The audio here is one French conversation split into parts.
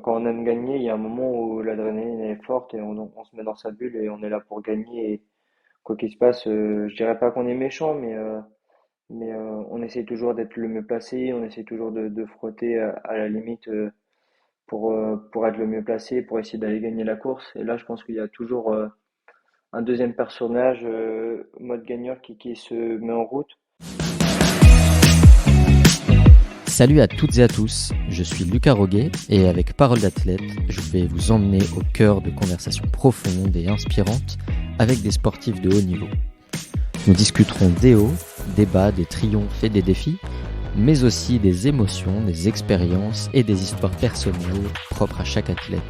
quand on aime gagner, il y a un moment où l'adrénaline est forte et on se met dans sa bulle et on est là pour gagner. Et quoi qu'il se passe, je dirais pas qu'on est méchant, mais on essaie toujours d'être le mieux placé, on essaie toujours de frotter à la limite pour être le mieux placé, pour essayer d'aller gagner la course. Et là, je pense qu'il y a toujours un deuxième personnage, mode gagnant, qui se met en route. Salut à toutes et à tous, je suis Lucas Roguet et avec Parole d'athlète, je vais vous emmener au cœur de conversations profondes et inspirantes avec des sportifs de haut niveau. Nous discuterons des hauts, des bas, des triomphes et des défis, mais aussi des émotions, des expériences et des histoires personnelles propres à chaque athlète.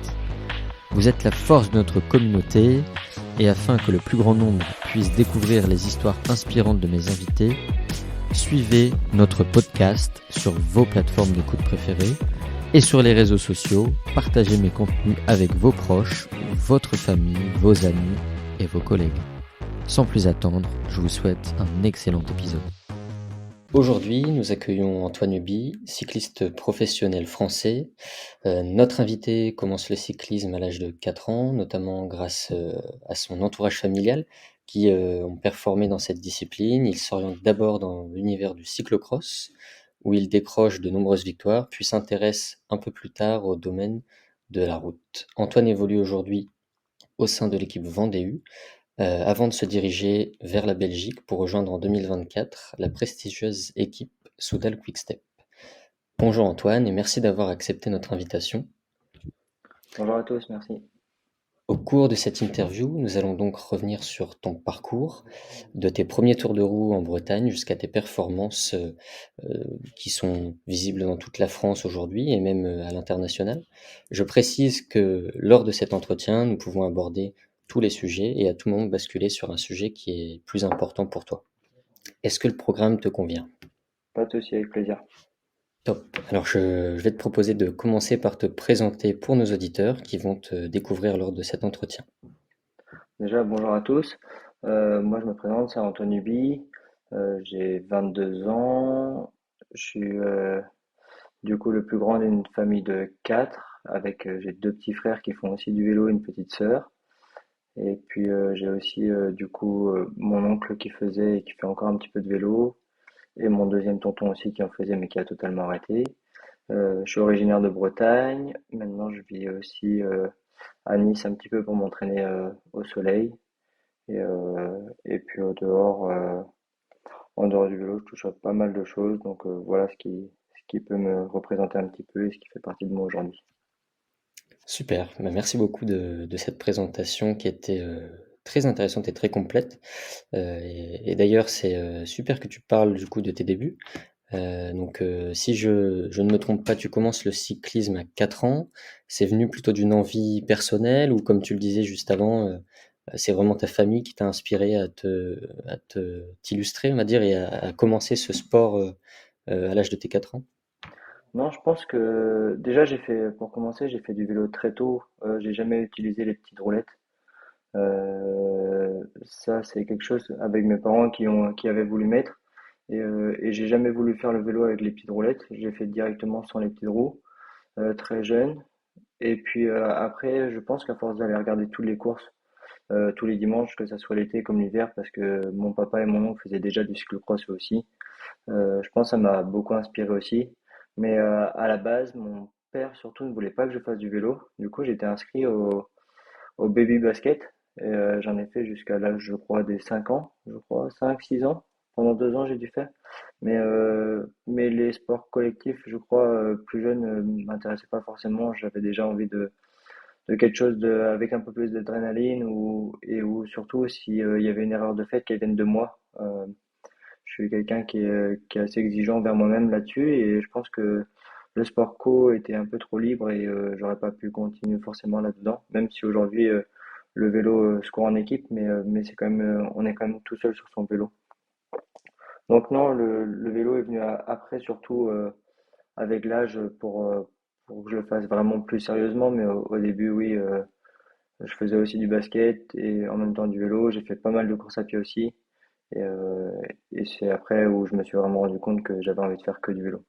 Vous êtes la force de notre communauté et afin que le plus grand nombre puisse découvrir les histoires inspirantes de mes invités, suivez notre podcast sur vos plateformes d'écoute préférées et sur les réseaux sociaux, partagez mes contenus avec vos proches, votre famille, vos amis et vos collègues. Sans plus attendre, je vous souhaite un excellent épisode. Aujourd'hui, nous accueillons Antoine Huby, cycliste professionnel français. Notre invité commence le cyclisme à l'âge de 4 ans, notamment grâce à son entourage familial qui ont performé dans cette discipline. Il s'oriente d'abord dans l'univers du cyclocross, où il décroche de nombreuses victoires, puis s'intéresse un peu plus tard au domaine de la route. Antoine évolue aujourd'hui au sein de l'équipe Vendée U, avant de se diriger vers la Belgique pour rejoindre en 2024 la prestigieuse équipe Soudal Quickstep. Bonjour Antoine et merci d'avoir accepté notre invitation. Bonjour à tous, merci. Au cours de cette interview, nous allons donc revenir sur ton parcours, de tes premiers tours de roue en Bretagne jusqu'à tes performances qui sont visibles dans toute la France aujourd'hui et même à l'international. Je précise que lors de cet entretien, nous pouvons aborder tous les sujets et à tout moment basculer sur un sujet qui est plus important pour toi. Est-ce que le programme te convient? Pas de souci, avec plaisir. Top. Alors je vais te proposer de commencer par te présenter pour nos auditeurs qui vont te découvrir lors de cet entretien. Déjà, bonjour à tous. Moi, je me présente, c'est Antoine Huby. J'ai 22 ans. Je suis du coup le plus grand d'une famille de quatre, avec j'ai deux petits frères qui font aussi du vélo et une petite sœur. Et puis j'ai aussi du coup mon oncle qui faisait et qui fait encore un petit peu de vélo, et mon deuxième tonton aussi qui en faisait mais qui a totalement arrêté. Je suis originaire de Bretagne. Maintenant, je vis aussi à Nice un petit peu pour m'entraîner au soleil. Et puis en dehors du vélo, je touche à pas mal de choses. Donc voilà ce qui peut me représenter un petit peu et ce qui fait partie de moi aujourd'hui. Super, bah, merci beaucoup de cette présentation qui était très intéressante et très complète. Et d'ailleurs, c'est super que tu parles du coup de tes débuts. Si je ne me trompe pas, tu commences le cyclisme à 4 ans. C'est venu plutôt d'une envie personnelle ou comme tu le disais juste avant, c'est vraiment ta famille qui t'a inspiré t'illustrer, on va dire, et à commencer ce sport à l'âge de tes 4 ans? Non, je pense que déjà pour commencer, j'ai fait du vélo très tôt. J'ai jamais utilisé les petites roulettes. Ça, c'est quelque chose avec mes parents qui avaient voulu mettre. Et j'ai jamais voulu faire le vélo avec les petites roulettes. J'ai fait directement sans les petites roues, très jeune. Et puis après, je pense qu'à force d'aller regarder toutes les courses, tous les dimanches, que ça soit l'été comme l'hiver, parce que mon papa et mon oncle faisaient déjà du cyclocross eux aussi. Je pense que ça m'a beaucoup inspiré aussi. Mais à la base, mon père surtout ne voulait pas que je fasse du vélo. Du coup, j'étais inscrit au baby basket. Et j'en ai fait jusqu'à l'âge, je crois, des 5 ans, je crois, 5 6 ans. Pendant 2 ans, j'ai dû faire. Mais les sports collectifs, je crois, plus jeune, m'intéressaient pas forcément. J'avais déjà envie de quelque chose avec un peu plus d'adrénaline ou surtout si il y avait une erreur de fait qu'elle vienne de moi. Je suis quelqu'un qui est assez exigeant envers moi-même là-dessus et je pense que le sport co était un peu trop libre et j'aurais pas pu continuer forcément là-dedans, même si aujourd'hui le vélo se court en équipe, mais c'est quand même on est quand même tout seul sur son vélo. Donc non, le vélo est venu après surtout avec l'âge pour que je le fasse vraiment plus sérieusement, mais au début oui, je faisais aussi du basket et en même temps du vélo. J'ai fait pas mal de courses à pied aussi. Et, euh, et c'est après où je me suis vraiment rendu compte que j'avais envie de faire que du vélo.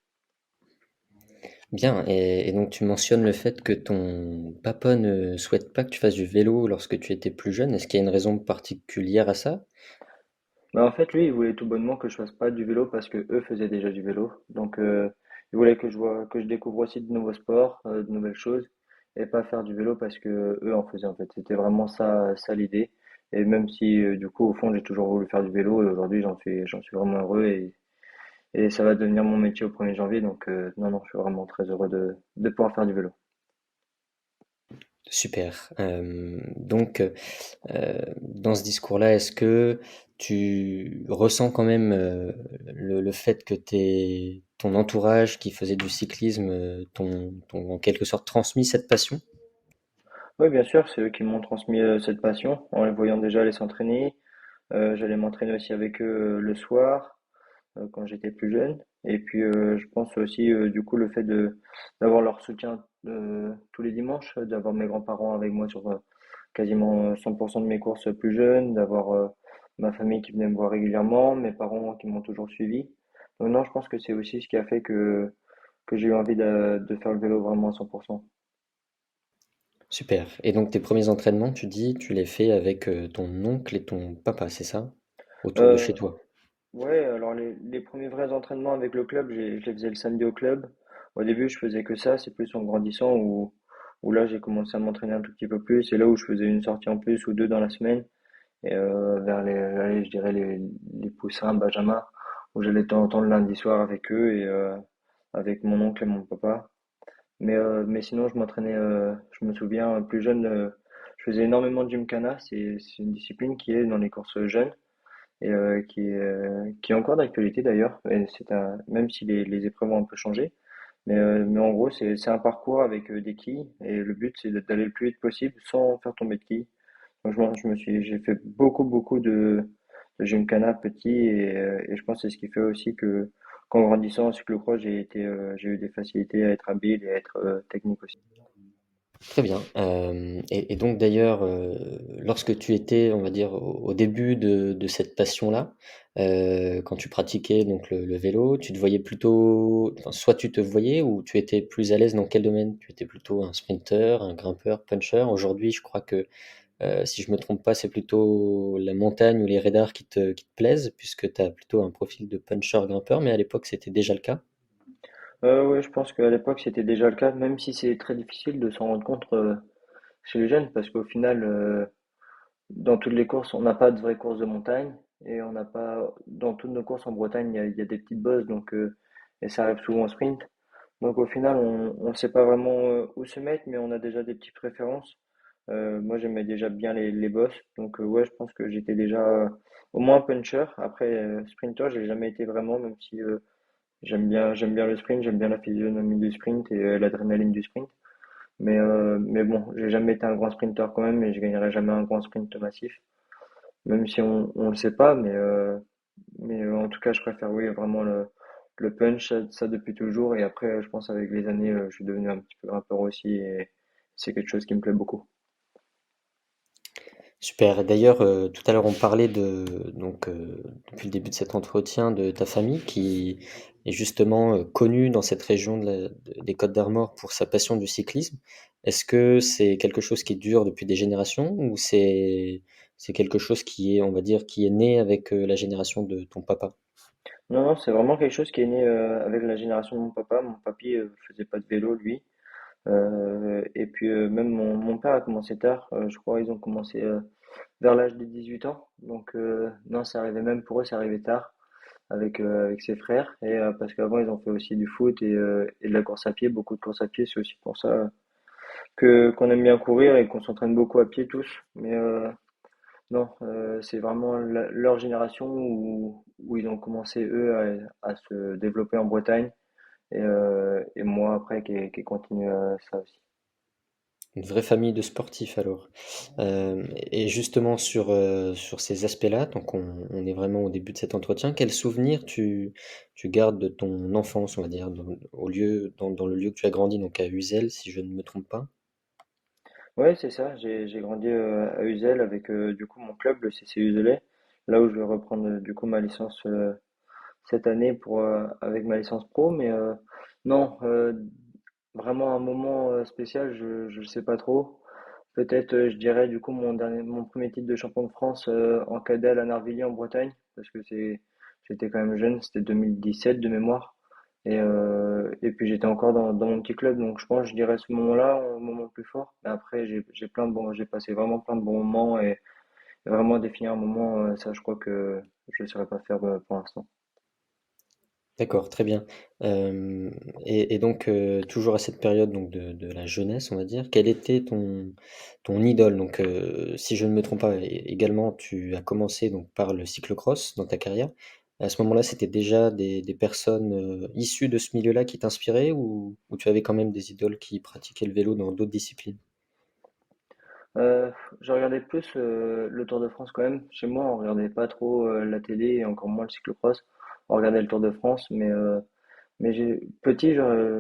Bien, et donc tu mentionnes le fait que ton papa ne souhaite pas que tu fasses du vélo lorsque tu étais plus jeune. Est-ce qu'il y a une raison particulière à ça? Bah, en fait, lui, il voulait tout bonnement que je fasse pas du vélo parce que eux faisaient déjà du vélo. Donc, il voulait que je découvre aussi de nouveaux sports, de nouvelles choses, et pas faire du vélo parce que eux en faisaient en fait. C'était vraiment ça l'idée. Et même si, du coup, au fond, j'ai toujours voulu faire du vélo, et aujourd'hui, j'en suis vraiment heureux et ça va devenir mon métier au 1er janvier. Donc, non, non, je suis vraiment très heureux de pouvoir faire du vélo. Super. Donc, dans ce discours-là, est-ce que tu ressens quand même le fait que ton entourage qui faisait du cyclisme t'ont en quelque sorte transmis cette passion? Oui, bien sûr, c'est eux qui m'ont transmis cette passion en les voyant déjà aller s'entraîner. J'allais m'entraîner aussi avec eux le soir. Quand j'étais plus jeune. Et puis je pense aussi du coup le fait de d'avoir leur soutien tous les dimanches, d'avoir mes grands-parents avec moi sur quasiment 100% de mes courses plus jeunes, d'avoir ma famille qui venait me voir régulièrement, mes parents qui m'ont toujours suivi. Donc non, je pense que c'est aussi ce qui a fait que j'ai eu envie de faire le vélo vraiment à 100%. Super. Et donc tes premiers entraînements, tu dis, tu les fais avec ton oncle et ton papa, c'est ça? Autour de Euh, chez toi. Ouais, alors les premiers vrais entraînements avec le club, je les faisais le samedi au club. Au début, je faisais que ça, c'est plus en grandissant où là, j'ai commencé à m'entraîner un tout petit peu plus. C'est là où je faisais une sortie en plus ou deux dans la semaine. Et vers allez, je dirais les poussins, Benjamin, où j'allais de temps en temps le lundi soir avec eux et avec mon oncle et mon papa. Mais sinon, je me souviens, plus jeune, je faisais énormément de gymkhana. C'est une discipline qui est dans les courses jeunes et qui est encore d'actualité d'ailleurs. Et même si les épreuves ont un peu changé, mais en gros, c'est un parcours avec des quilles et le but c'est d'aller le plus vite possible sans faire tomber de quilles. Donc j'ai fait beaucoup de gymkhana petit et je pense que c'est ce qui fait aussi que qu'en grandissant en cyclocross, j'ai eu des facilités à être habile et à être technique aussi. Très bien. Et donc d'ailleurs, lorsque tu étais, on va dire, au début de cette passion-là, quand tu pratiquais donc le vélo, tu te voyais plutôt, enfin, soit tu te voyais ou tu étais plus à l'aise dans quel domaine? Tu étais plutôt un sprinter, un grimpeur, puncher? Aujourd'hui, je crois que, si je me trompe pas, c'est plutôt la montagne ou les radars qui te plaisent, puisque tu as plutôt un profil de puncher grimpeur, mais à l'époque, c'était déjà le cas? Ouais, je pense qu'à l'époque c'était déjà le cas, même si c'est très difficile de s'en rendre compte chez les jeunes, parce qu'au final, dans toutes les courses, on n'a pas de vraies courses de montagne et on n'a pas dans toutes nos courses en Bretagne, il y a des petites bosses donc et ça arrive souvent au sprint. Donc au final, on ne sait pas vraiment où se mettre, mais on a déjà des petites préférences. Moi, j'aimais déjà bien les bosses, donc ouais, je pense que j'étais déjà au moins puncher. Après sprinter, j'ai jamais été vraiment, même si j'aime bien le sprint, j'aime bien la physionomie du sprint et l'adrénaline du sprint. Mais bon, j'ai jamais été un grand sprinter quand même et je gagnerai jamais un grand sprint massif. Même si on le sait pas, mais en tout cas, je préfère, oui, vraiment le punch, ça depuis toujours. Et après, je pense avec les années, je suis devenu un petit peu grimpeur aussi et c'est quelque chose qui me plaît beaucoup. Super. Et d'ailleurs, tout à l'heure, on parlait donc, depuis le début de cet entretien, de ta famille qui est justement connue dans cette région des Côtes d'Armor pour sa passion du cyclisme. Est-ce que c'est quelque chose qui dure depuis des générations ou c'est quelque chose qui est, on va dire, qui est né avec la génération de ton papa? Non, non, c'est vraiment quelque chose qui est né avec la génération de mon papa. Mon papy faisait pas de vélo, lui. Et puis même mon père a commencé tard. Je crois ils ont commencé vers l'âge de 18 ans. Donc non, ça arrivait même pour eux, ça arrivait tard. Avec ses frères et parce qu'avant ils ont fait aussi du foot et de la course à pied, beaucoup de course à pied, c'est aussi pour ça que qu'on aime bien courir et qu'on s'entraîne beaucoup à pied tous. Mais non, c'est vraiment leur génération où ils ont commencé eux à se développer en Bretagne et moi après qui ai continué ça aussi. Une vraie famille de sportifs alors. Et justement sur ces aspects-là, donc on est vraiment au début de cet entretien. Quel souvenir tu gardes de ton enfance, on va dire, dans le lieu que tu as grandi, donc à Uzel, si je ne me trompe pas? Ouais, c'est ça, j'ai grandi à Uzel avec du coup mon club, le CC Uzelais, là où je vais reprendre du coup ma licence cette année pour avec ma licence pro, mais non. vraiment un moment spécial, je sais pas trop. Peut-être, je dirais du coup mon premier titre de champion de France en cadet à la Narvilliers en Bretagne, parce que j'étais quand même jeune, c'était 2017 de mémoire. Et puis j'étais encore dans mon petit club, donc je pense que je dirais ce moment-là, un moment le plus fort. Mais après, j'ai passé vraiment plein de bons moments et vraiment définir un moment, ça je crois que je ne saurais pas faire pour l'instant. D'accord, très bien. Hem et donc toujours à cette période donc de la jeunesse, on va dire, quel était ton idole? Donc si je ne me trompe pas également, tu as commencé donc par le cyclo-cross dans ta carrière. À ce moment-là, c'était déjà des personnes, issues de ce milieu-là qui t'inspiraient ou tu avais quand même des idoles qui pratiquaient le vélo dans d'autres disciplines? Heu, je regardais plus, le Tour de France quand même. Chez moi, on regardait pas trop, la télé et encore moins le cyclo-cross. On regardait le Tour de France, mais petit,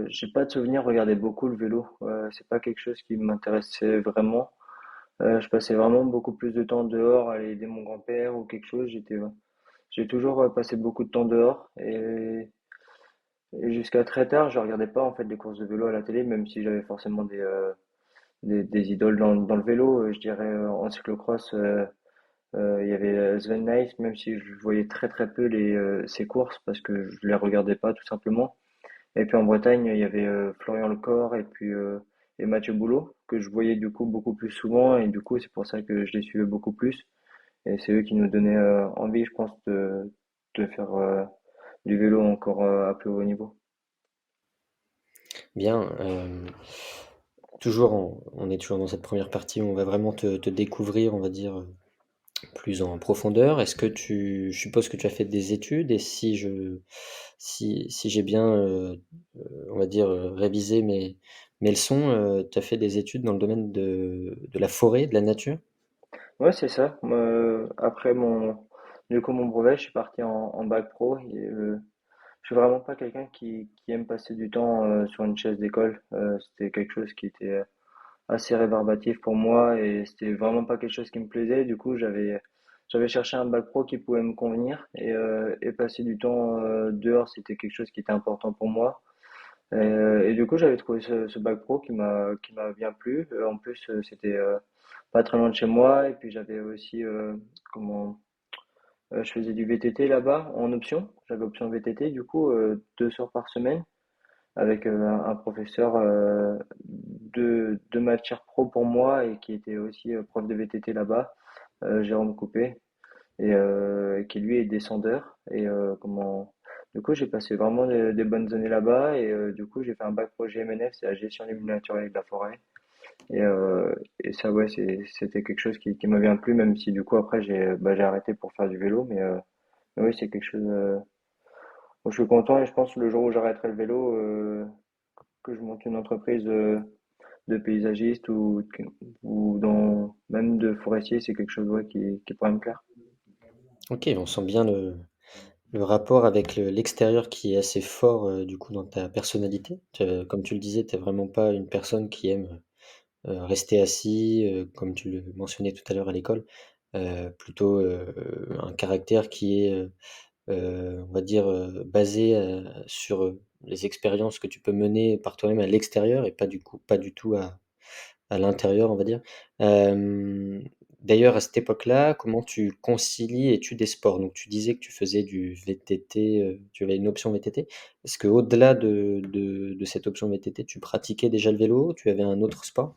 j'ai pas de souvenir regarder beaucoup le vélo. C'est pas quelque chose qui m'intéressait vraiment. Je passais vraiment beaucoup plus de temps dehors, à aller aider mon grand-père ou quelque chose. J'ai toujours passé beaucoup de temps dehors et jusqu'à très tard, je regardais pas en fait les courses de vélo à la télé, même si j'avais forcément des idoles dans le vélo. Je dirais en cyclocross, il y avait Sven Nys, même si je voyais très très peu ses courses parce que je les regardais pas tout simplement. Et puis en Bretagne, il y avait Florian Lecor et Mathieu Boulot, que je voyais du coup beaucoup plus souvent, et du coup c'est pour ça que je les suivais beaucoup plus. Et c'est eux qui nous donnaient envie, je pense, de faire du vélo encore à plus haut niveau. Bien, toujours on est toujours dans cette première partie où on va vraiment te découvrir, on va dire, plus en profondeur. Est-ce que je suppose que tu as fait des études et si j'ai bien, on va dire, révisé mes leçons, tu as fait des études dans le domaine de la forêt, de la nature? Ouais, c'est ça. Moi, après du coup, mon brevet, je suis parti en bac pro. Je suis vraiment pas quelqu'un qui aime passer du temps sur une chaise d'école. C'était quelque chose qui était assez rébarbatif pour moi et c'était vraiment pas quelque chose qui me plaisait. Du coup, j'avais cherché un bac pro qui pouvait me convenir et passer du temps dehors, c'était quelque chose qui était important pour moi. Et du coup, j'avais trouvé ce bac pro qui m'a bien plu. En plus, c'était pas très loin de chez moi et puis j'avais aussi comment je faisais du VTT là-bas en option. J'avais option VTT du coup 2 heures par semaine avec un professeur de matière pro pour moi et qui était aussi prof de VTT là-bas, Jérôme Coupé, qui lui est descendeur. Du coup, j'ai passé vraiment des bonnes années là-bas et du coup, j'ai fait un bac pro GMNF, c'est la gestion du milieu naturel et de la forêt. Et, euh, et ça, ouais, c'était quelque chose qui m'a bien plu, même si du coup, après, j'ai arrêté pour faire du vélo, mais oui, c'est quelque chose où je suis content et je pense que le jour où j'arrêterai le vélo, que je monte une entreprise de paysagiste ou même de forestier, c'est quelque chose ouais, qui pourrait me plaire. OK, on sent bien le rapport avec l'extérieur qui est assez fort, du coup dans ta personnalité. Comme tu le disais, tu es vraiment pas une personne qui aime, rester assis, comme tu le mentionnais tout à l'heure à l'école, plutôt, un caractère qui est, on va dire, basé, sur, les expériences que tu peux mener par toi-même à l'extérieur et pas du tout à l'intérieur, on va dire. Hem, D'ailleurs, à cette époque-là, comment tu concilies études et sport? Donc tu disais que tu faisais du VTT, tu avais une option VTT. Est-ce qu'au-delà de cette option VTT, tu pratiquais déjà le vélo? Tu avais un autre sport?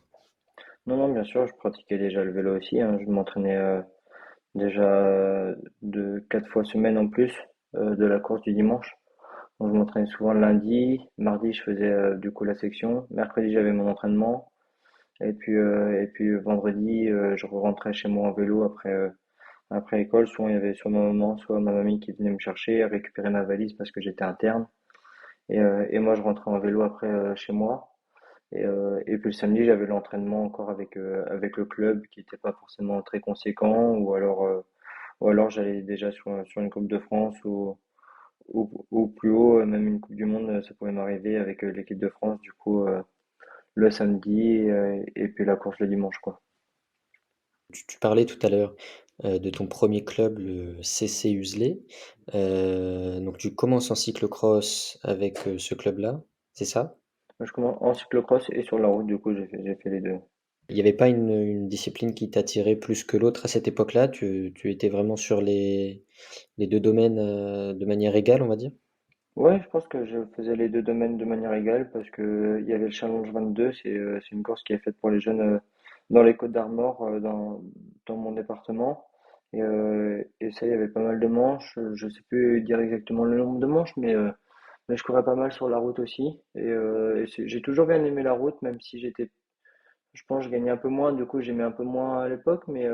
Non, non, bien sûr, je pratiquais déjà le vélo aussi, hein. Je m'entraînais déjà de 4 fois semaine en plus de la course du dimanche. Donc, je m'entraînais souvent le lundi, mardi je faisais du coup la section, mercredi j'avais mon entraînement et puis vendredi je rentrais chez moi en vélo après l'école. Souvent il y avait soit ma maman, soit ma mamie qui venait me chercher, récupérer ma valise parce que j'étais interne. Et moi, je rentrais en vélo après chez moi. Et puis le samedi, j'avais l'entraînement encore avec le club qui n'était pas forcément très conséquent. Ou alors j'allais déjà sur une Coupe de France ou plus haut, même une Coupe du Monde, ça pouvait m'arriver avec l'équipe de France. Du coup, le samedi et puis la course le dimanche, quoi. Tu parlais tout à l'heure, de ton premier club, le CC Uzelay. Donc tu commences en cyclo-cross avec, ce club-là, c'est ça? Moi, je commence en cyclocross et sur la route, du coup, j'ai fait les deux. Il n'y avait pas une discipline qui t'attirait plus que l'autre à cette époque-là? Tu étais vraiment sur les deux domaines de manière égale, on va dire? Ouais, je pense que je faisais les deux domaines de manière égale parce que il y avait le Challenge 22, c'est une course qui est faite pour les jeunes dans les Côtes d'Armor, dans mon département. Et ça, il y avait pas mal de manches. Je sais plus dire exactement le nombre de manches, mais je courais pas mal sur la route aussi. J'ai toujours bien aimé la route, même si je pense, que je gagnais un peu moins. Du coup, j'aimais un peu moins à l'époque, mais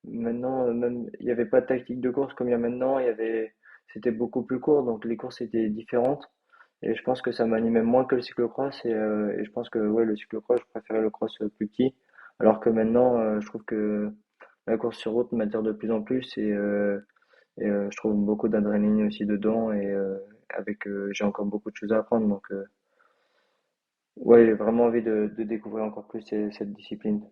maintenant, même, il n'y avait pas de tactique de course comme il y a maintenant. C'était beaucoup plus court, donc les courses étaient différentes. Et je pense que ça m'animait moins que le cyclocross. Et je pense que ouais, le cyclocross, je préférais le cross plus petit. Alors que maintenant, je trouve que la course sur route m'attire de plus en plus. Je trouve beaucoup d'adrénaline aussi dedans. J'ai encore beaucoup de choses à apprendre. Donc, ouais, j'ai vraiment envie de découvrir encore plus cette discipline.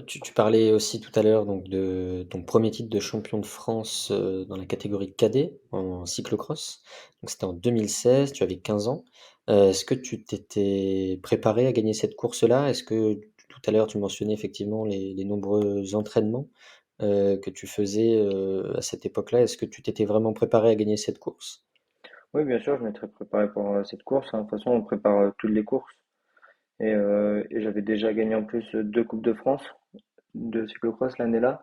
Tu parlais aussi tout à l'heure donc de ton premier titre de champion de France dans la catégorie cadet en cyclocross. Donc c'était en 2016, tu avais 15 ans. Est-ce que tu t'étais préparé à gagner cette course-là? Est-ce que tout à l'heure tu mentionnais effectivement les nombreux entraînements que tu faisais à cette époque-là? Est-ce que tu t'étais vraiment préparé à gagner cette course? Oui, bien sûr, je m'étais préparé pour cette course, hein. De toute façon, on prépare toutes les courses. Et j'avais déjà gagné en plus deux Coupes de France de cyclocross l'année-là.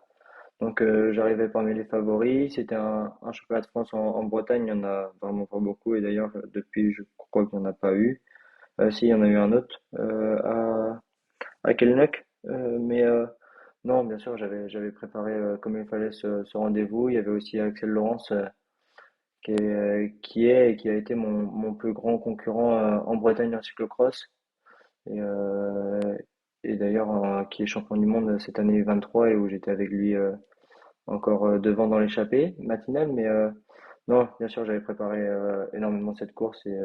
Donc j'arrivais parmi les favoris. C'était un championnat de France en Bretagne. Il n'y en a vraiment pas beaucoup. Et d'ailleurs, depuis, je crois qu'il n'y en a pas eu. Si, il y en a eu un autre à Kellenock. Non, bien sûr, j'avais préparé comme il fallait ce rendez-vous. Il y avait aussi Axel Laurence qui est et qui a été mon plus grand concurrent en Bretagne en cyclocross. Et, euh, et d'ailleurs, qui est champion du monde cette année 23 et où j'étais avec lui encore devant dans l'échappée matinale. Non, bien sûr, j'avais préparé énormément cette course et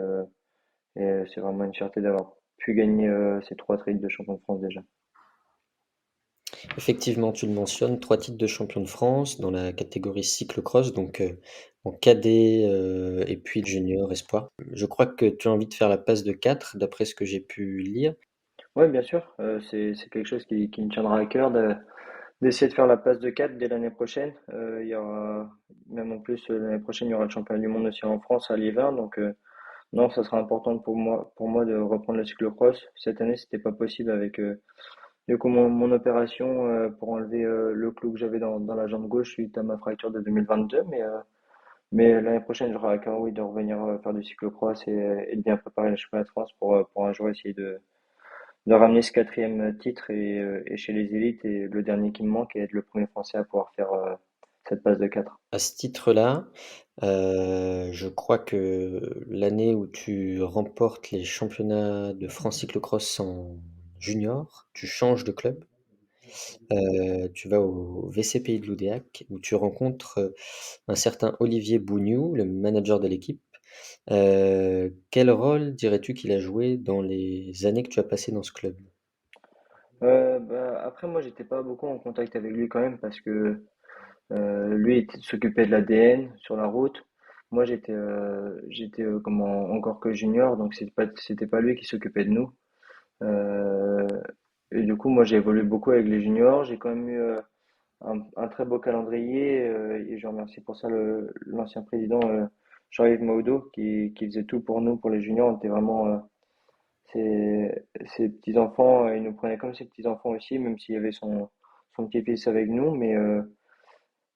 c'est vraiment une fierté d'avoir pu gagner ces trois titres de champion de France déjà. Effectivement, tu le mentionnes, 3 titres de champion de France dans la catégorie cyclo-cross, donc en cadet, et puis junior espoir. Je crois que tu as envie de faire la passe de 4, d'après ce que j'ai pu lire. Ouais, bien sûr, c'est quelque chose qui me tiendra à cœur d'essayer de faire la place de 4 dès l'année prochaine. Il y aura, même en plus, l'année prochaine, il y aura le championnat du monde aussi en France à l'hiver. Donc, non, ça sera important pour moi de reprendre le cyclocross. Cette année, c'était pas possible avec du coup mon opération pour enlever le clou que j'avais dans la jambe gauche suite à ma fracture de 2022. Mais l'année prochaine, j'aurai à cœur, oui, de revenir faire du cyclocross et de bien préparer le championnat de France pour un jour essayer de ramener ce quatrième titre et chez les élites. Et le dernier qui me manque est être le premier Français à pouvoir faire cette passe de 4. À ce titre-là, je crois que l'année où tu remportes les championnats de France cyclo-cross en junior, tu changes de club. Tu vas au VC Pays de Loudéac où tu rencontres, un certain Olivier Bougnoux, le manager de l'équipe. Quel rôle dirais-tu qu'il a joué dans les années que tu as passées dans ce club? Après, moi, j'étais pas beaucoup en contact avec lui quand même parce que lui s'occupait de l'ADN sur la route. Moi, j'étais encore que junior, donc c'était pas lui qui s'occupait de nous. Euh, et du coup, moi, j'ai évolué beaucoup avec les juniors. J'ai quand même eu un très beau calendrier et je remercie pour ça l'ancien président Jean-Yves Maudo qui faisait tout pour nous, pour les juniors. On était vraiment ses petits-enfants, il nous prenait comme ses petits-enfants aussi, même s'il y avait son petit-fils avec nous.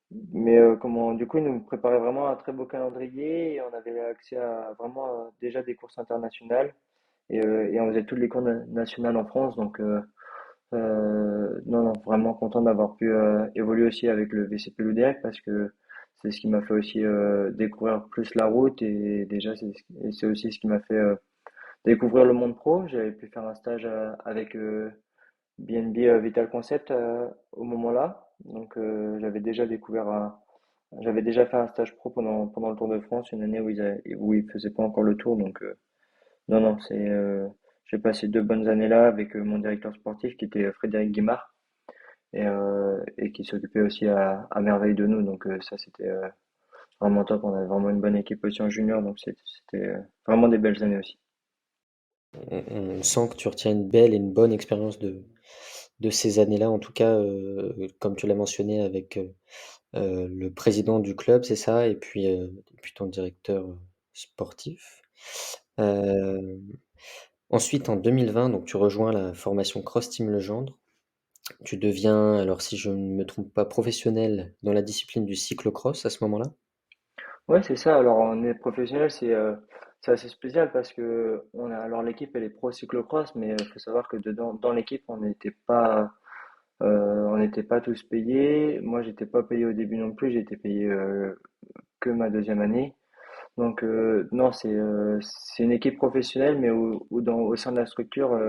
Du coup, il nous préparait vraiment un très beau calendrier et on avait accès à vraiment déjà des courses internationales et on faisait toutes les courses nationales en France. Donc, non, non, vraiment content d'avoir pu évoluer aussi avec le VCP Loudéac parce que c'est ce qui m'a fait aussi découvrir plus la route et déjà c'est aussi ce qui m'a fait découvrir le monde pro. J'avais pu faire un stage avec BNB Vital Concept au moment-là. Donc j'avais déjà fait un stage pro pendant le Tour de France, une année où ils faisaient pas encore le Tour. Donc non, non, j'ai passé 2 bonnes années là avec mon directeur sportif qui était Frédéric Guimard et qui s'occupait aussi à merveille de nous. Donc ça, c'était vraiment top. On avait vraiment une bonne équipe aussi en junior. Donc c'était vraiment des belles années aussi. On sent que tu retiens une belle et une bonne expérience de ces années-là, en tout cas, comme tu l'as mentionné avec le président du club, c'est ça? Et puis ton directeur sportif. Euh, Ensuite, en 2020, donc tu rejoins la formation Cross Team Legendre. Tu deviens, alors si je ne me trompe pas, professionnel dans la discipline du cyclocross à ce moment-là? Ouais, c'est ça. Alors, on est professionnel, c'est assez spécial parce que alors l'équipe elle est pro cyclocross, mais il faut savoir que dedans dans l'équipe on n'était pas tous payés. Moi, j'étais pas payé au début non plus. J'étais payé que ma deuxième année. Donc non, c'est une équipe professionnelle, mais au sein de la structure,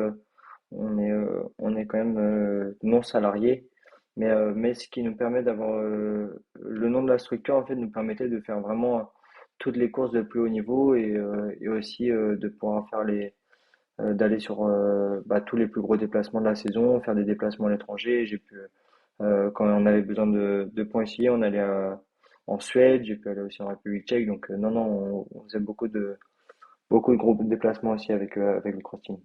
on est quand même non salarié. Mais ce qui nous permet d'avoir le nom de la structure, en fait, nous permettait de faire vraiment toutes les courses de plus haut niveau et aussi de pouvoir faire d'aller sur tous les plus gros déplacements de la saison, faire des déplacements à l'étranger. J'ai pu, quand on avait besoin de points ici, on allait en Suède, j'ai pu aller aussi en République tchèque. Donc, non, non, on faisait beaucoup de gros déplacements aussi avec le cross team.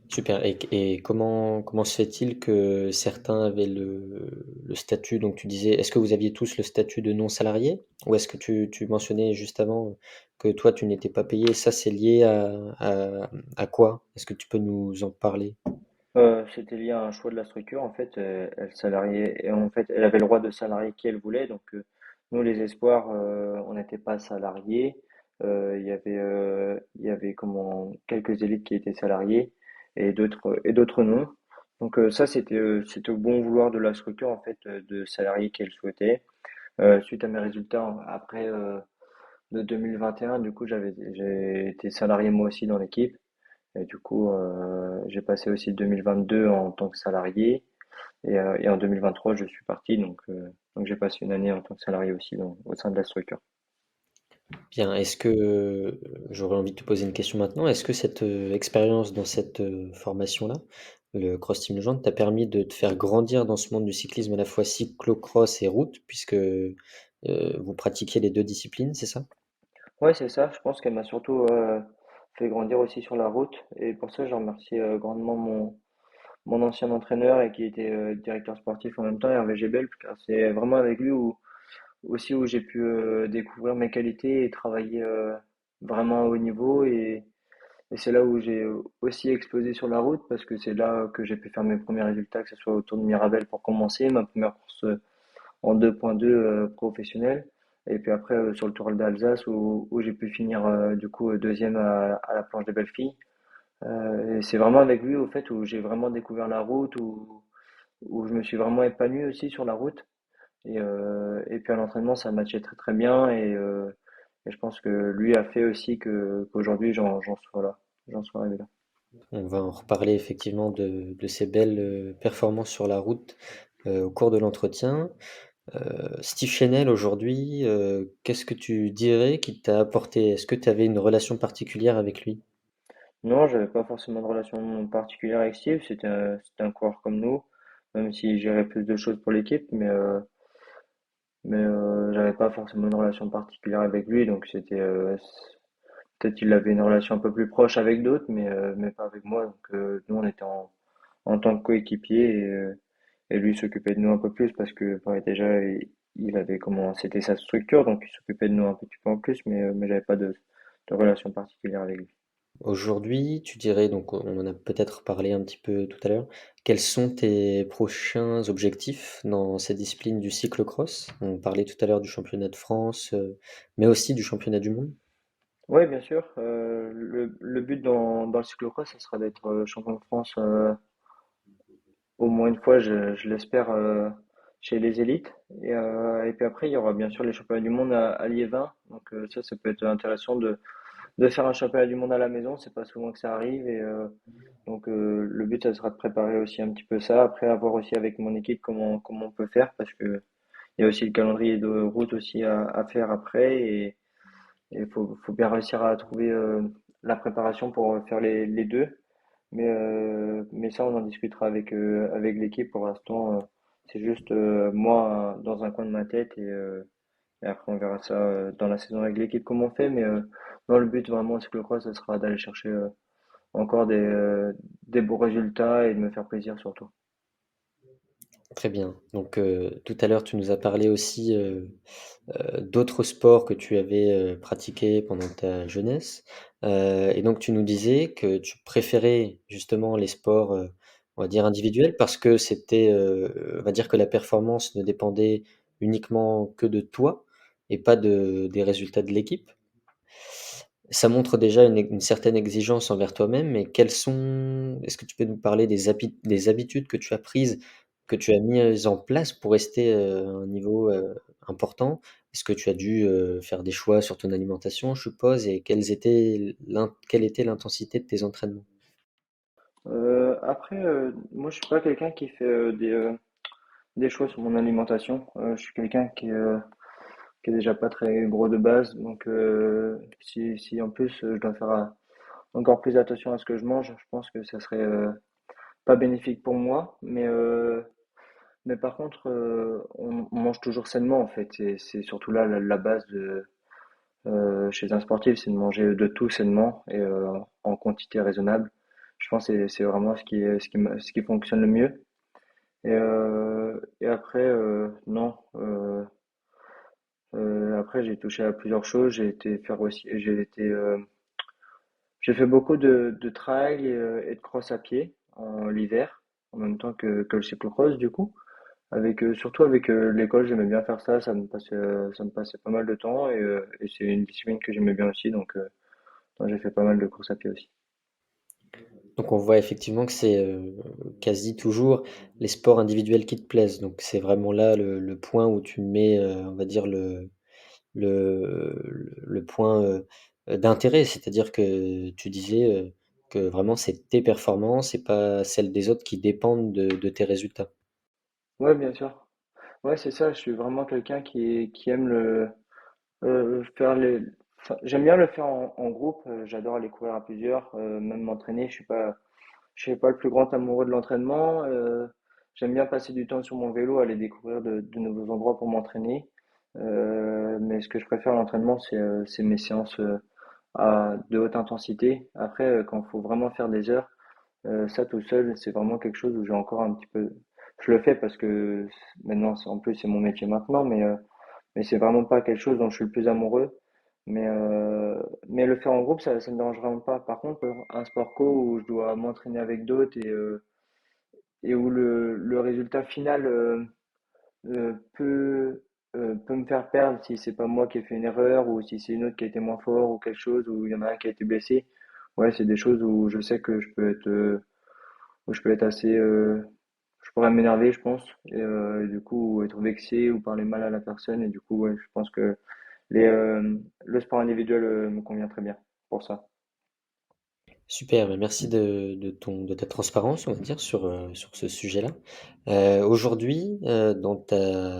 Super. Et comment se fait-il que certains avaient le statut, donc tu disais, est-ce que vous aviez tous le statut de non salarié? Ou est-ce que tu mentionnais juste avant que toi, tu n'étais pas payé? Ça, c'est lié à quoi? Est-ce que tu peux nous en parler? C'était lié à un choix de la structure. En fait, elle salariait, et en fait, elle avait le droit de salarier qui elle voulait. Donc, nous, les espoirs, on n'était pas salariés. Il y avait comment, quelques élites qui étaient salariées et d'autres non. Donc, ça, c'était au bon vouloir de la structure, en fait, de salarier qu'elle souhaitait. Suite à mes résultats, après, de 2021, du coup, j'ai été salarié moi aussi dans l'équipe. Et du coup, j'ai passé aussi 2022 en tant que salarié et en 2023, je suis parti. Donc j'ai passé une année en tant que salarié aussi au sein de la structure. Bien, j'aurais envie de te poser une question maintenant. Est-ce que cette expérience dans cette formation-là, le Cross Team Legend, t'a permis de te faire grandir dans ce monde du cyclisme à la fois cyclo-cross et route, puisque vous pratiquiez les deux disciplines, c'est ça? Ouais, c'est ça. Je pense qu'elle m'a surtout fait grandir aussi sur la route. Et pour ça, je remercie grandement mon ancien entraîneur et qui était directeur sportif en même temps, Hervé Gebel, car c'est vraiment avec lui aussi où j'ai pu découvrir mes qualités et travailler vraiment à haut niveau. Et c'est là où j'ai aussi explosé sur la route parce que c'est là que j'ai pu faire mes premiers résultats, que ce soit au Tour de Mirabel pour commencer, ma première course en 2.2 professionnelle. Et puis après sur le Tour d'Alsace où j'ai pu finir du coup deuxième à la planche des belles filles. Et c'est vraiment avec lui au fait où j'ai vraiment découvert la route, où je me suis vraiment épanoui aussi sur la route. Et puis à l'entraînement ça matchait très très bien et je pense que lui a fait aussi qu'aujourd'hui j'en sois là, j'en sois arrivé là. On va en reparler effectivement de ces belles performances sur la route au cours de l'entretien. Steve Chenel aujourd'hui, qu'est-ce que tu dirais qu'il t'a apporté? Est-ce que tu avais une relation particulière avec lui? Non, j'avais pas forcément de relation particulière avec Steve, c'était un coureur comme nous, même si gérait plus de choses pour l'équipe, mais j'avais pas forcément une relation particulière avec lui, donc peut-être qu'il avait une relation un peu plus proche avec d'autres, mais pas avec moi, donc nous on était en tant que coéquipier et lui s'occupait de nous un peu plus parce que déjà il avait comment c'était sa structure, donc il s'occupait de nous un petit peu en plus, mais j'avais pas de relation particulière avec lui. Aujourd'hui, tu dirais, donc on en a peut-être parlé un petit peu tout à l'heure, quels sont tes prochains objectifs dans cette discipline du cyclo-cross? On parlait tout à l'heure du championnat de France, mais aussi du championnat du monde. Oui, bien sûr. Le but dans le cyclocross, ce sera d'être champion de France au moins une fois, je l'espère, chez les élites. Et puis après, il y aura bien sûr les championnats du monde à Liévin. Donc ça peut être intéressant de faire un championnat du monde à la maison. C'est pas souvent que ça arrive. Donc le but, ça sera de préparer aussi un petit peu ça. Après, avoir aussi avec mon équipe comment on peut faire parce que il y a aussi le calendrier de route aussi à faire après. Et il faut bien réussir à trouver la préparation pour faire les deux. Mais ça, on en discutera avec l'équipe. Pour l'instant, c'est juste moi dans un coin de ma tête et après on verra ça dans la saison avec l'équipe comment on fait. Mais Non, le but vraiment en cyclocross, ce sera d'aller chercher encore des beaux résultats et de me faire plaisir surtout. Très bien. Donc, tout à l'heure, tu nous as parlé aussi d'autres sports que tu avais pratiqués pendant ta jeunesse. Et donc, tu nous disais que tu préférais justement les sports, on va dire individuels, parce que c'était, on va dire que la performance ne dépendait uniquement que de toi et pas des résultats de l'équipe. Ça montre déjà une certaine exigence envers toi-même, mais est-ce que tu peux nous parler des habitudes que tu as prises, que tu as mises en place pour rester, à un niveau, important? Est-ce que tu as dû, faire des choix sur ton alimentation, je suppose? Et quelle était l'intensité de tes entraînements? Après, moi je suis pas quelqu'un qui fait des choix sur mon alimentation. Je suis quelqu'un qui est déjà pas très gros de base, donc si en plus je dois faire encore plus attention à ce que je mange, je pense que ça serait pas bénéfique pour moi. Mais par contre, on mange toujours sainement en fait. C'est surtout là la base chez un sportif, c'est de manger de tout sainement et en quantité raisonnable. Je pense que c'est vraiment ce qui fonctionne le mieux. Et après, non. Après, j'ai touché à plusieurs choses. J'ai fait beaucoup de trail et de cross à pied en l'hiver, en même temps que le cyclocross du coup. Surtout avec l'école, j'aimais bien faire ça. Ça me passait pas mal de temps et c'est une discipline que j'aimais bien aussi. Donc j'ai fait pas mal de courses à pied aussi. Donc on voit effectivement que c'est, quasi toujours les sports individuels qui te plaisent. Donc c'est vraiment là le point où tu mets, on va dire le point, d'intérêt. C'est-à-dire que tu disais, que vraiment c'est tes performances et pas celles des autres qui dépendent de tes résultats. Ouais, bien sûr. Ouais, c'est ça. Je suis vraiment quelqu'un qui aime faire enfin, j'aime bien le faire en groupe. J'adore aller courir à plusieurs, même m'entraîner. Je suis pas le plus grand amoureux de l'entraînement. J'aime bien passer du temps sur mon vélo, aller découvrir de nouveaux endroits pour m'entraîner. Mais ce que je préfère à l'entraînement, c'est mes séances de haute intensité. Après, quand il faut vraiment faire des heures, ça tout seul, c'est vraiment quelque chose où j'ai encore un petit peu. Je le fais parce que maintenant, en plus, c'est mon métier maintenant, mais c'est vraiment pas quelque chose dont je suis le plus amoureux. Mais le faire en groupe, ça me dérange vraiment pas. Par contre, un sport co où je dois m'entraîner avec d'autres et où le résultat final peut me faire perdre si c'est pas moi qui ai fait une erreur ou si c'est une autre qui a été moins fort ou quelque chose où il y en a un qui a été blessé. Ouais, c'est des choses où je sais que où je peux être assez, je pourrais m'énerver, je pense, et du coup être vexé ou parler mal à la personne. Et du coup, ouais, je pense que le sport individuel me convient très bien pour ça. Super, bah, merci de ta transparence, on va dire, sur ce sujet-là. Aujourd'hui,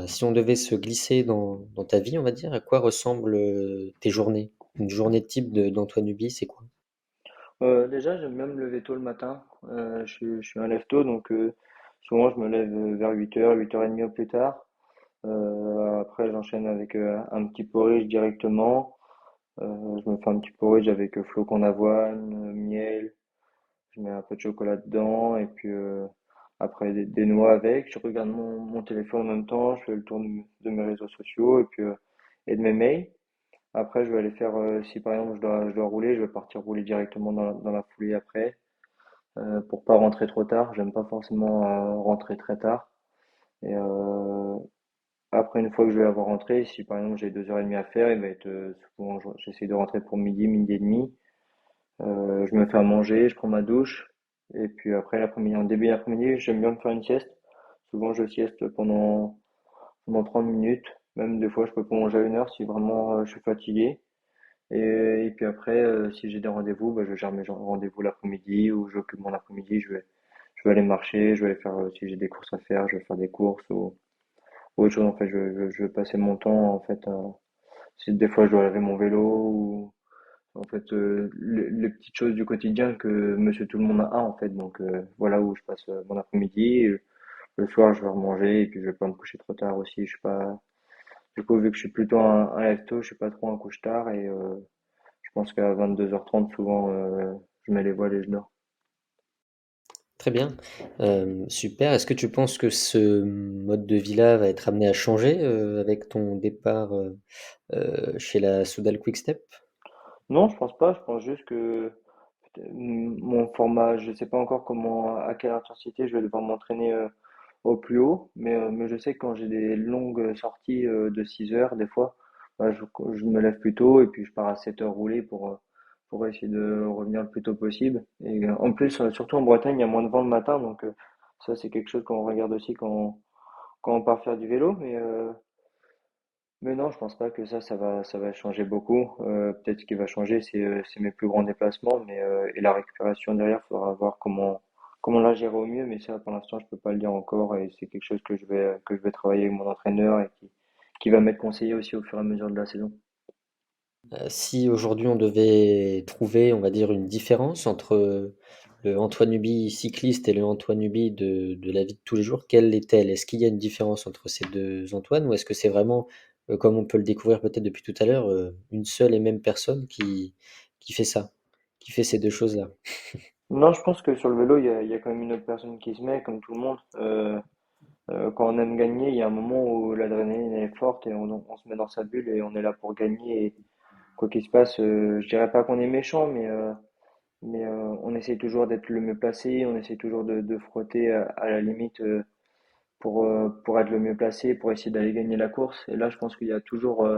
si on devait se glisser dans ta vie, on va dire, à quoi ressemblent, tes journées? Une journée type d'Antoine Nubi, c'est quoi? Déjà, j'aime bien me lever tôt le matin. Je suis un lève-tôt, donc souvent je me lève vers 8h, 8h30 au plus tard. Après, j'enchaîne avec un petit porridge directement. Je me fais un petit porridge avec flocons d'avoine, miel. Je mets un peu de chocolat dedans et puis après des noix avec. Je regarde mon téléphone en même temps. Je fais le tour de mes réseaux sociaux et de mes mails. Après, je vais aller faire, si par exemple je dois rouler, je vais partir rouler directement dans la foulée après, pour pas rentrer trop tard. J'aime pas forcément rentrer très tard. Et après, une fois que je vais avoir rentré, si par exemple j'ai 2h30 à faire, il va être souvent j'essaie de rentrer pour midi, midi et demi. Je me fais à manger, je prends ma douche. Et puis après l'après-midi, en début d'après-midi, j'aime bien me faire une sieste. Souvent je sieste pendant 30 minutes. Même des fois je peux prolonger à 1 heure si vraiment je suis fatigué. Et puis après, si j'ai des rendez-vous, bah, je gère mes rendez-vous l'après-midi ou j'occupe mon après-midi. Je vais aller marcher, je vais aller faire, si j'ai des courses à faire, je vais faire des courses ou autre chose. En fait, je vais passer mon temps, en fait, si des fois je dois laver mon vélo ou, en fait, les petites choses du quotidien que monsieur tout le monde a, en fait. Donc, voilà où je passe mon après-midi. Le soir, je vais remanger et puis je vais pas me coucher trop tard aussi. Je suis pas, du coup, vu que je suis plutôt un lève-tôt, je suis pas trop un couche-tard et, pense qu'à 22h30, souvent, je mets les voiles et je dors. Très bien, super. Est-ce que tu penses que ce mode de vie-là va être amené à changer, avec ton départ, chez la Soudal Quick-Step? Non, je pense pas. Je pense juste que mon format, je sais pas encore à quelle intensité je vais devoir m'entraîner au plus haut, mais je sais que quand j'ai des longues sorties de 6 heures, des fois, bah, je me lève plus tôt et puis je pars à 7 heures rouler pour essayer de revenir le plus tôt possible. Et en plus, surtout en Bretagne, il y a moins de vent le matin, donc ça, c'est quelque chose qu'on regarde aussi quand on part faire du vélo. Mais non, je pense pas que ça va changer beaucoup. Peut-être ce qui va changer, c'est mes plus grands déplacements, et la récupération derrière, faudra voir comment la gérer au mieux. Mais ça, pour l'instant, je peux pas le dire encore, et c'est quelque chose que je vais travailler avec mon entraîneur et qui va m'être conseillé aussi au fur et à mesure de la saison. Si aujourd'hui on devait trouver, on va dire, une différence entre le Antoine Nubi cycliste et le Antoine Nubi de la vie de tous les jours, quelle est-elle? Est-ce qu'il y a une différence entre ces 2 Antoine ou est-ce que c'est vraiment, comme on peut le découvrir peut-être depuis tout à l'heure, une seule et même personne qui fait ça, qui fait ces 2 choses-là? Non, je pense que sur le vélo, il y a quand même une autre personne qui se met, comme tout le monde. Quand on aime gagner, il y a un moment où l'adrénaline est forte et on se met dans sa bulle et on est là pour gagner. Et quoi qu'il se passe, je dirais pas qu'on est méchant, mais on essaie toujours d'être le mieux placé, on essaie toujours de frotter à la limite pour être le mieux placé, pour essayer d'aller gagner la course. Et là, je pense qu'il y a toujours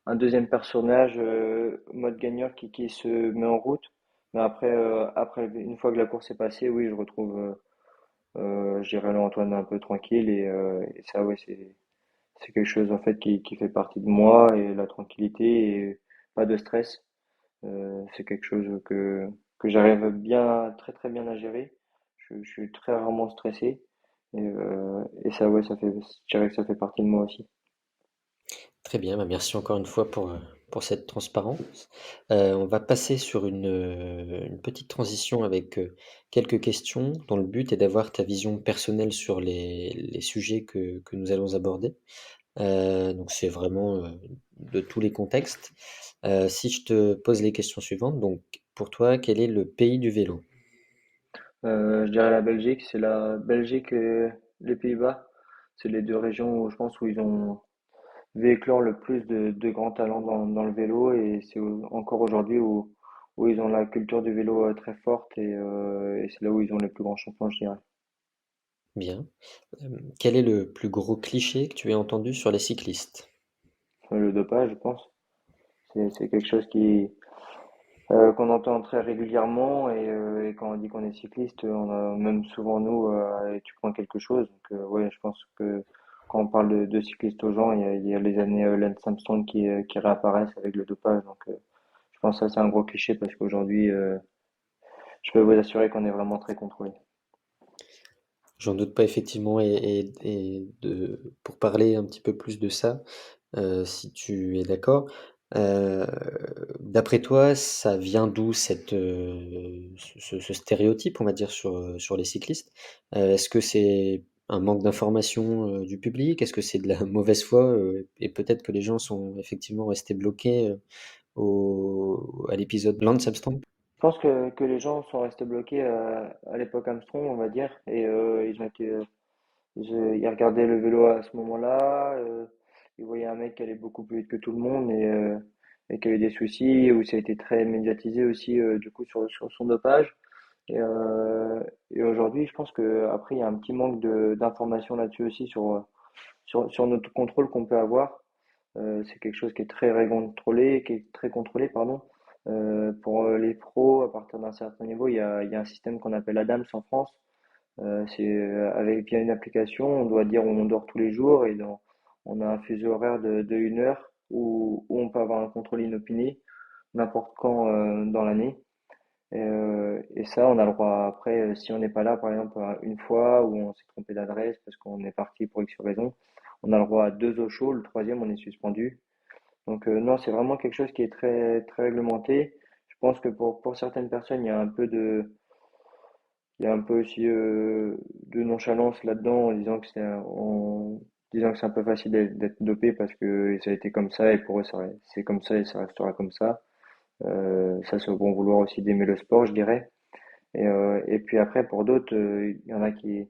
un deuxième personnage, mode gagneur, qui se met en route. Mais après, une fois que la course est passée, oui, je retrouve, je dirais l'Antoine un peu tranquille. Et ça, ouais, c'est quelque chose en fait qui fait partie de moi, et la tranquillité et pas de stress. C'est quelque chose que j'arrive bien, très très bien à gérer. Je suis très rarement stressé. Et ça, ouais, je dirais que ça fait partie de moi aussi. Très bien, bah, merci encore une fois pour cette transparence. On va passer sur une petite transition avec, quelques questions dont le but est d'avoir ta vision personnelle sur les sujets que nous allons aborder. Donc c'est vraiment, de tous les contextes. Si je te pose les questions suivantes, donc pour toi, quel est le pays du vélo? Je dirais la Belgique, c'est la Belgique et les Pays-Bas. C'est les deux régions où je pense où ils ont vu éclore le plus de grands talents dans le vélo, et encore aujourd'hui où ils ont la culture du vélo très forte, et c'est là où ils ont les plus grands champions, je dirais. Bien. Quel est le plus gros cliché que tu aies entendu sur les cyclistes? Le dopage, je pense. C'est quelque chose qu'on entend très régulièrement, et quand on dit qu'on est cycliste, on a même souvent nous, et tu prends quelque chose. Donc ouais, je pense que quand on parle de cycliste aux gens, il y a les années Lance Armstrong qui réapparaissent avec le dopage. Donc je pense que ça c'est un gros cliché parce qu'aujourd'hui, je peux vous assurer qu'on est vraiment très contrôlé. J'en doute pas effectivement pour parler un petit peu plus de ça, si tu es d'accord, heu, d'après toi, ça vient d'où ce stéréotype, on va dire, sur les cyclistes? Est-ce que c'est un manque d'information, du public? Est-ce que c'est de la mauvaise foi, et peut-être que les gens sont effectivement restés bloqués, au à l'épisode Lance Armstrong? Je pense que les gens sont restés bloqués à l'époque Armstrong, on va dire, et ils ont été il regardait le vélo à ce moment-là, il voyait un mec qui allait beaucoup plus vite que tout le monde, et qui a eu des soucis, où ça a été très médiatisé aussi, du coup, sur son dopage. Et, euh, et aujourd'hui, je pense que après il y a un petit manque d'informations là-dessus aussi sur notre contrôle qu'on peut avoir. C'est quelque chose qui est très contrôlé, qui est très contrôlé, pardon. Pour les pros, à partir d'un certain niveau, il y a un système qu'on appelle ADAMS en France. Avec via une application, on doit dire où on dort tous les jours, on a un fuseau horaire de 1 heure où on peut avoir un contrôle inopiné n'importe quand dans l'année. Et ça, on a le droit après, si on n'est pas là, par exemple, une fois où on s'est trompé d'adresse parce qu'on est parti pour X raison, on a le droit à 2 eaux chaudes, le troisième, on est suspendu. Donc non, c'est vraiment quelque chose qui est très réglementé. Je pense que pour certaines personnes, il y a un peu aussi de nonchalance là-dedans en disant en disant que c'est un peu facile d'être dopé parce que ça a été comme ça, et pour eux c'est comme ça et ça restera comme ça. Ça, c'est au bon vouloir aussi d'aimer le sport, je dirais. Et puis après, pour d'autres, il y en a qui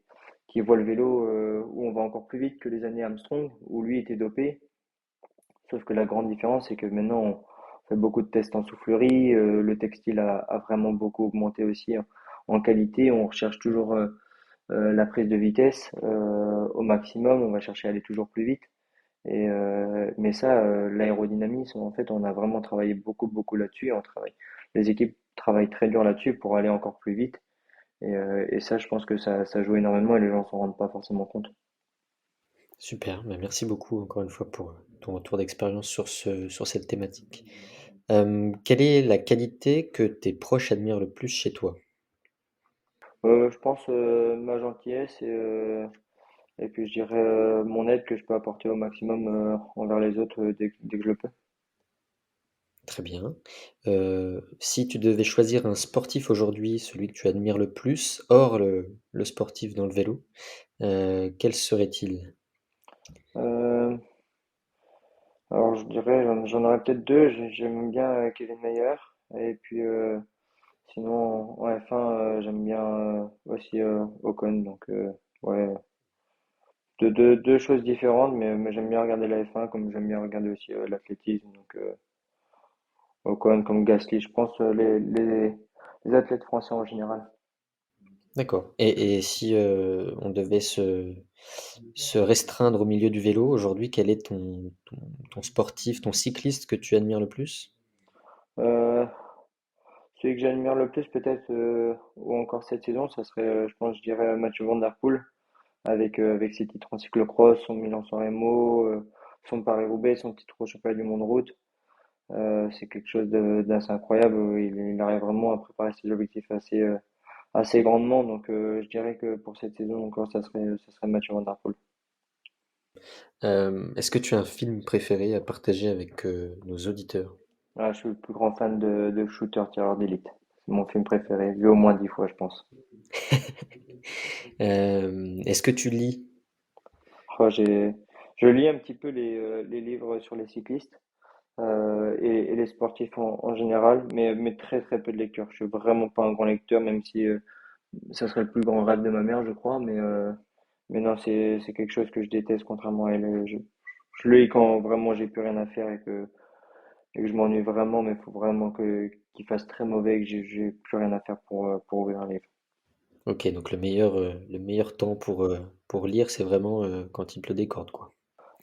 voient le vélo où on va encore plus vite que les années Armstrong, où lui était dopé. Sauf que la grande différence, c'est que maintenant, on fait beaucoup de tests en soufflerie. Le textile a vraiment beaucoup augmenté aussi en qualité. On recherche toujours la prise de vitesse au maximum. On va chercher à aller toujours plus vite. Mais ça, l'aérodynamisme, en fait, on a vraiment travaillé beaucoup là-dessus. Les équipes travaillent très dur là-dessus pour aller encore plus vite. Et ça, je pense que ça joue énormément et les gens s'en rendent pas forcément compte. Super, bah, merci beaucoup encore une fois pour ton retour d'expérience sur cette thématique. Quelle est la qualité que tes proches admirent le plus chez toi? Je pense ma gentillesse et puis je dirais mon aide que je peux apporter au maximum envers les autres dès que je le peux. Très bien. Si tu devais choisir un sportif aujourd'hui, celui que tu admires le plus, hors le sportif dans le vélo, quel serait-il? Euh, alors je dirais, j'en aurais peut-être deux. J'aime bien Kevin Mayer et puis sinon en F1 j'aime bien aussi Ocon. Donc ouais, deux choses différentes, mais j'aime bien regarder la F1 comme j'aime bien regarder aussi l'athlétisme. Donc Ocon comme Gasly, je pense les athlètes français en général. D'accord. Et si, on devait se restreindre au milieu du vélo, aujourd'hui, quel est ton sportif, ton cycliste que tu admires le plus? Euh, Celui que j'admire le plus peut-être, ou encore cette saison, ça serait, je pense, je dirais Mathieu Van Der Poel, avec ses titres en cyclo-cross, son Milan-San Remo, son Paris-Roubaix, son titre au championnat du monde route. C'est quelque chose d'assez incroyable. Il arrive vraiment à préparer ses objectifs assez grandement. Donc, je dirais que pour cette saison encore, ça serait Mathieu Van Der Poel. Est-ce que tu as un film préféré à partager avec, nos auditeurs? Ah, je suis le plus grand fan de Shooter Tireur d'élite. C'est mon film préféré, vu au moins 10 fois, je pense. Est-ce que tu lis? Oh, je lis un petit peu les livres sur les cyclistes. Et les sportifs en général, mais très peu de lecture. Je suis vraiment pas un grand lecteur, même si ça serait le plus grand rêve de ma mère, je crois, mais non, c'est quelque chose que je déteste contrairement à elle. Je le lis quand vraiment j'ai plus rien à faire et que je m'ennuie vraiment, mais il faut vraiment qu'il fasse très mauvais et que j'ai plus rien à faire pour ouvrir un livre. OK, donc le meilleur temps pour lire, c'est vraiment, quand il pleut des cordes, quoi.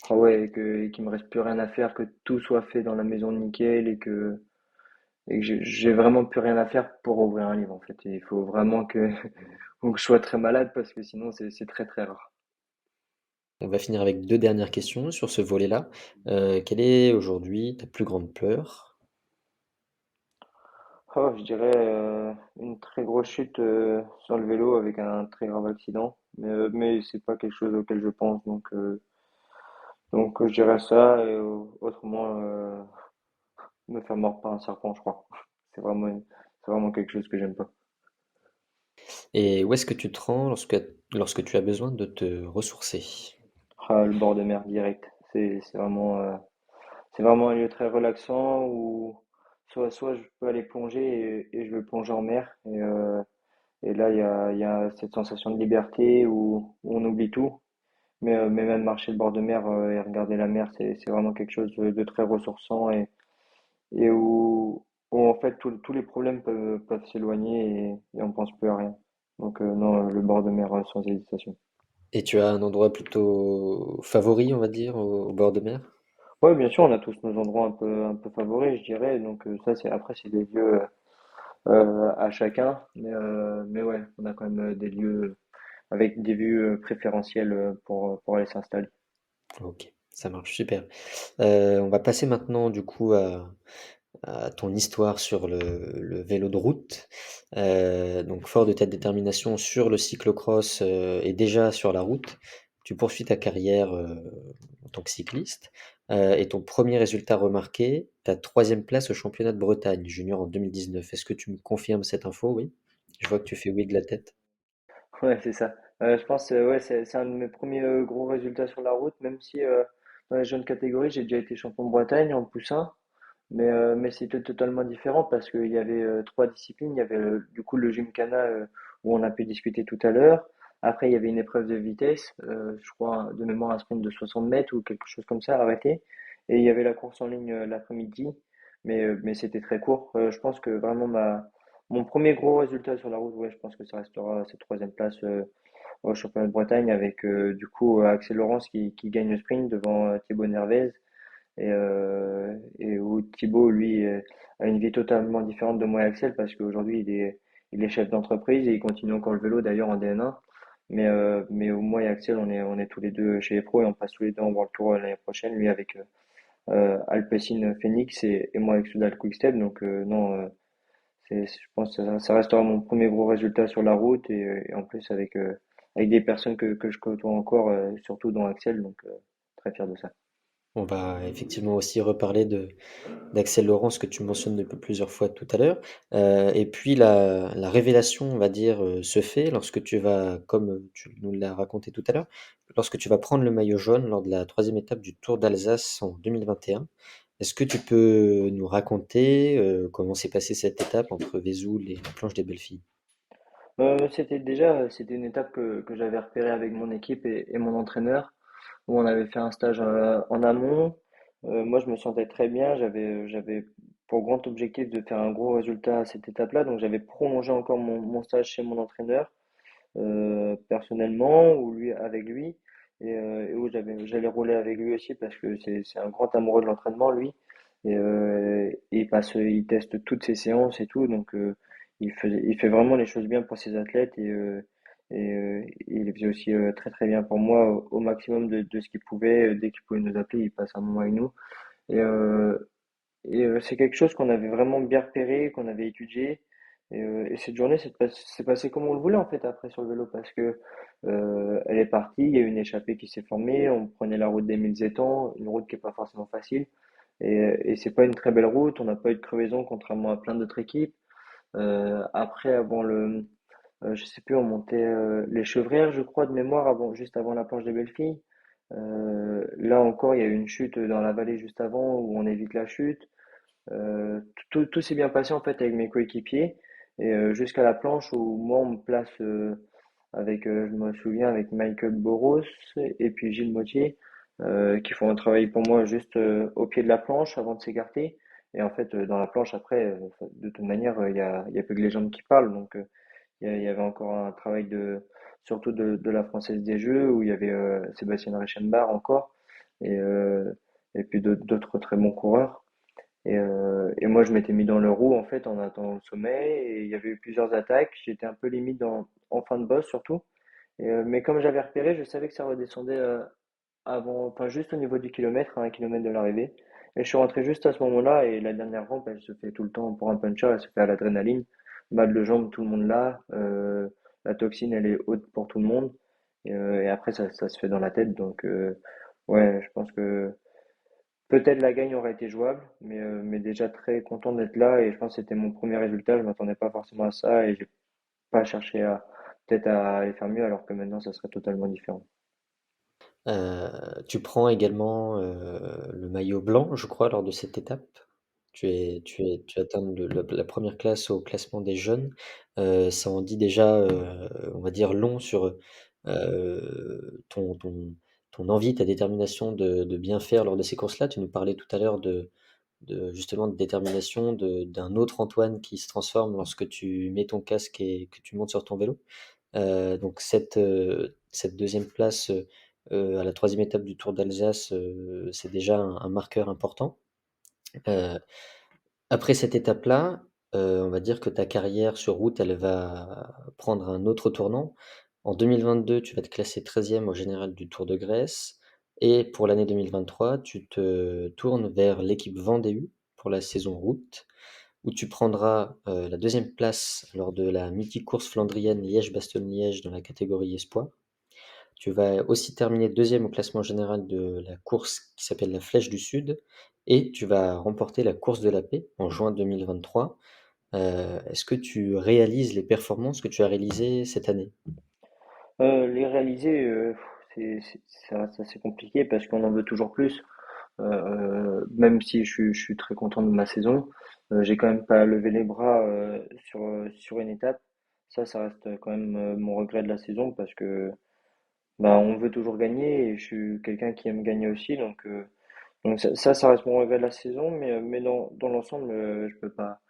Ah ouais, et qu'il me reste plus rien à faire, que tout soit fait dans la maison nickel et que j'ai vraiment plus rien à faire pour ouvrir un livre en fait. Et il faut vraiment que ou que je sois très malade parce que sinon c'est très rare. On va finir avec 2 dernières questions sur ce volet-là. Quelle est aujourd'hui ta plus grande peur? Oh, je dirais une très grosse chute sur le vélo avec un très grave accident. Mais c'est pas quelque chose auquel je pense donc je dirais ça et autrement me faire mordre par un serpent, je crois. C'est vraiment quelque chose que j'aime pas. Et où est-ce que tu te rends lorsque tu as besoin de te ressourcer? Ah, le bord de mer direct. C'est vraiment un lieu très relaxant où soit je peux aller plonger et je vais plonger en mer. Et là, il y a cette sensation de liberté où on oublie tout. Mais même marcher le bord de mer et regarder la mer, c'est vraiment quelque chose de très ressourçant et où en fait tous les problèmes peuvent s'éloigner et on pense plus à rien. Donc non, le bord de mer sans hésitation. Et tu as un endroit plutôt favori, on va dire, au bord de mer? Ouais, bien sûr, on a tous nos endroits un peu favoris, je dirais. Donc ça, c'est des lieux à chacun. Mais ouais, on a quand même des lieux avec des vues préférentielles pour aller s'installer. OK, ça marche, super. On va passer maintenant du coup à ton histoire sur le vélo de route. Donc fort de ta détermination sur le cyclo-cross, et déjà sur la route, tu poursuis ta carrière, en tant que cycliste, et ton premier résultat remarqué, ta troisième place au championnat de Bretagne junior en 2019. Est-ce que tu me confirmes cette info? Oui? Je vois que tu fais oui de la tête. Ouais, c'est ça. Je pense, ouais, c'est un de mes premiers gros résultats sur la route, même si dans les jeunes catégories, j'ai déjà été champion de Bretagne en poussin. Mais c'était totalement différent parce qu'il y avait trois disciplines. Il y avait du coup le gymkhana où on a pu discuter tout à l'heure. Après, il y avait une épreuve de vitesse, je crois de mémoire un sprint de 60 mètres ou quelque chose comme ça, arrêté. Et il y avait la course en ligne l'après-midi, mais c'était très court. Je pense que vraiment mon premier gros résultat sur la route, ouais, je pense que ça restera cette troisième place au championnat de Bretagne avec du coup Axel Laurence qui gagne le sprint devant Thibaut Nervez et où Thibaut, lui, a une vie totalement différente de moi et Axel parce qu'aujourd'hui, il est chef d'entreprise et il continue encore le vélo d'ailleurs en DN1. Mais moi et Axel, on est tous les deux chez les pros et on passe tous les deux en World Tour l'année prochaine, lui avec Alpecin Phoenix et moi avec Soudal Quickstep. Donc, non, je pense que ça restera mon premier gros résultat sur la route et en plus avec des personnes que je côtoie encore, surtout dont Axel. Donc, très fier de ça. On va effectivement aussi reparler de d'Axel Laurence que tu mentionnes depuis plusieurs fois tout à l'heure. Et puis la révélation, on va dire, se fait lorsque tu vas, comme tu nous l'as raconté tout à l'heure, lorsque tu vas prendre le maillot jaune lors de la troisième étape du Tour d'Alsace en 2021. Est-ce que tu peux nous raconter comment s'est passée cette étape entre Vesoul et la planche des Belles-Filles? C'était une étape que j'avais repérée avec mon équipe et mon entraîneur, où on avait fait un stage en amont. Moi, je me sentais très bien. J'avais pour grand objectif de faire un gros résultat à cette étape-là. Donc, j'avais prolongé encore mon stage chez mon entraîneur, personnellement, ou lui, avec lui. Et où j'allais rouler avec lui aussi parce que c'est un grand amoureux de l'entraînement, lui. Il teste toutes ses séances et tout. Donc, il fait vraiment les choses bien pour ses athlètes il les faisait aussi très très bien pour moi au maximum de ce qu'il pouvait. Dès qu'il pouvait nous appeler, il passe un moment avec nous. Et, euh, c'est quelque chose qu'on avait vraiment bien repéré, qu'on avait étudié. Et cette journée s'est passée comme on le voulait en fait après sur le vélo parce que elle est partie, il y a eu une échappée qui s'est formée, on prenait la route des Mille Étangs, une route qui est pas forcément facile. Et c'est pas une très belle route, on n'a pas eu de crevaison contrairement à plein d'autres équipes. Après, je sais plus, on montait les Chevrières, je crois, de mémoire, juste avant la planche des Belles-Filles. Là encore, il y a eu une chute dans la vallée juste avant où on évite la chute. Tout s'est bien passé en fait avec mes coéquipiers et jusqu'à la planche où moi on me place je me souviens avec Michael Boros et puis Gilles Mottier qui font un travail pour moi juste au pied de la planche avant de s'écarter. Et en fait dans la planche après, de toute manière il y a plus que les jambes qui parlent donc il y avait encore un travail surtout de la Française des Jeux où il y avait Sébastien Reichenbach encore et euh, et puis d'autres très bons coureurs. Et moi, je m'étais mis dans le roue en fait en attendant le sommet. Et il y avait eu plusieurs attaques. J'étais un peu limite en fin de boss surtout. Mais comme j'avais repéré, je savais que ça redescendait enfin juste au niveau du kilomètre, à 1 kilomètre de l'arrivée. Et je suis rentré juste à ce moment-là. Et la dernière rampe, elle se fait tout le temps pour un puncher, elle se fait à l'adrénaline. Mal de jambe, tout le monde là. La toxine, elle est haute pour tout le monde. Et après, ça se fait dans la tête. Donc, ouais, je pense que peut-être la gagne aurait été jouable, mais déjà très content d'être là et je pense que c'était mon premier résultat. Je m'attendais pas forcément à ça et j'ai pas cherché à peut-être à aller faire mieux alors que maintenant ça serait totalement différent. Tu prends également le maillot blanc, je crois, lors de cette étape. Tu atteins la première classe au classement des jeunes. Ça en dit déjà, on va dire long sur ton envie, ta détermination de bien faire lors de ces courses-là. Tu nous parlais tout à l'heure de justement de détermination d'un autre Antoine qui se transforme lorsque tu mets ton casque et que tu montes sur ton vélo. Donc cette deuxième place, à la troisième étape du Tour d'Alsace, c'est déjà un marqueur important. Heu, Après cette étape-là, on va dire que ta carrière sur route, elle va prendre un autre tournant. En 2022, tu vas te classer 13e au général du Tour de Grèce et pour l'année 2023, tu te tournes vers l'équipe Vendée U pour la saison route, où tu prendras, la deuxième place lors de la mythique course flandrienne Liège-Bastogne-Liège dans la catégorie espoirs. Tu vas aussi terminer deuxième au classement général de la course qui s'appelle la Flèche du Sud et tu vas remporter la course de la paix en juin 2023. Est-ce que tu réalises les performances que tu as réalisées cette année? Les réaliser, ça reste assez compliqué parce qu'on en veut toujours plus. Même si je suis très content de ma saison, j'ai quand même pas levé les bras sur une étape. Ça reste quand même mon regret de la saison parce que bah, on veut toujours gagner et je suis quelqu'un qui aime gagner aussi. Donc ça reste mon regret de la saison, mais dans l'ensemble, je peux pas.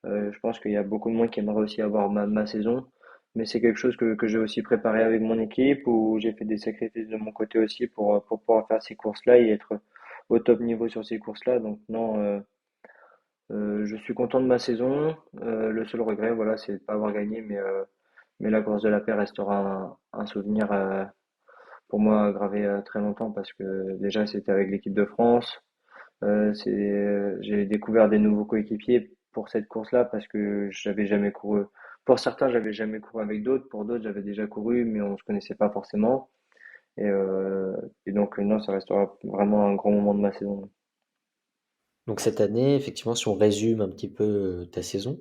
Je pense qu'il y a beaucoup de monde qui aimerait aussi avoir ma saison, mais c'est quelque chose que j'ai aussi préparé avec mon équipe, où j'ai fait des sacrifices de mon côté aussi pour pouvoir faire ces courses-là et être au top niveau sur ces courses-là. Donc non, je suis content de ma saison. Le seul regret, voilà, c'est de pas avoir gagné, mais la course de la paix restera un souvenir pour moi gravé très longtemps parce que déjà c'était avec l'équipe de France. J'ai découvert des nouveaux coéquipiers pour cette course-là parce que j'avais jamais couru. Pour certains, j'avais jamais couru avec d'autres. Pour d'autres, j'avais déjà couru, mais on se connaissait pas forcément. Et, euh, et donc, non, ça restera vraiment un grand moment de ma saison. Donc cette année, effectivement, si on résume un petit peu ta saison,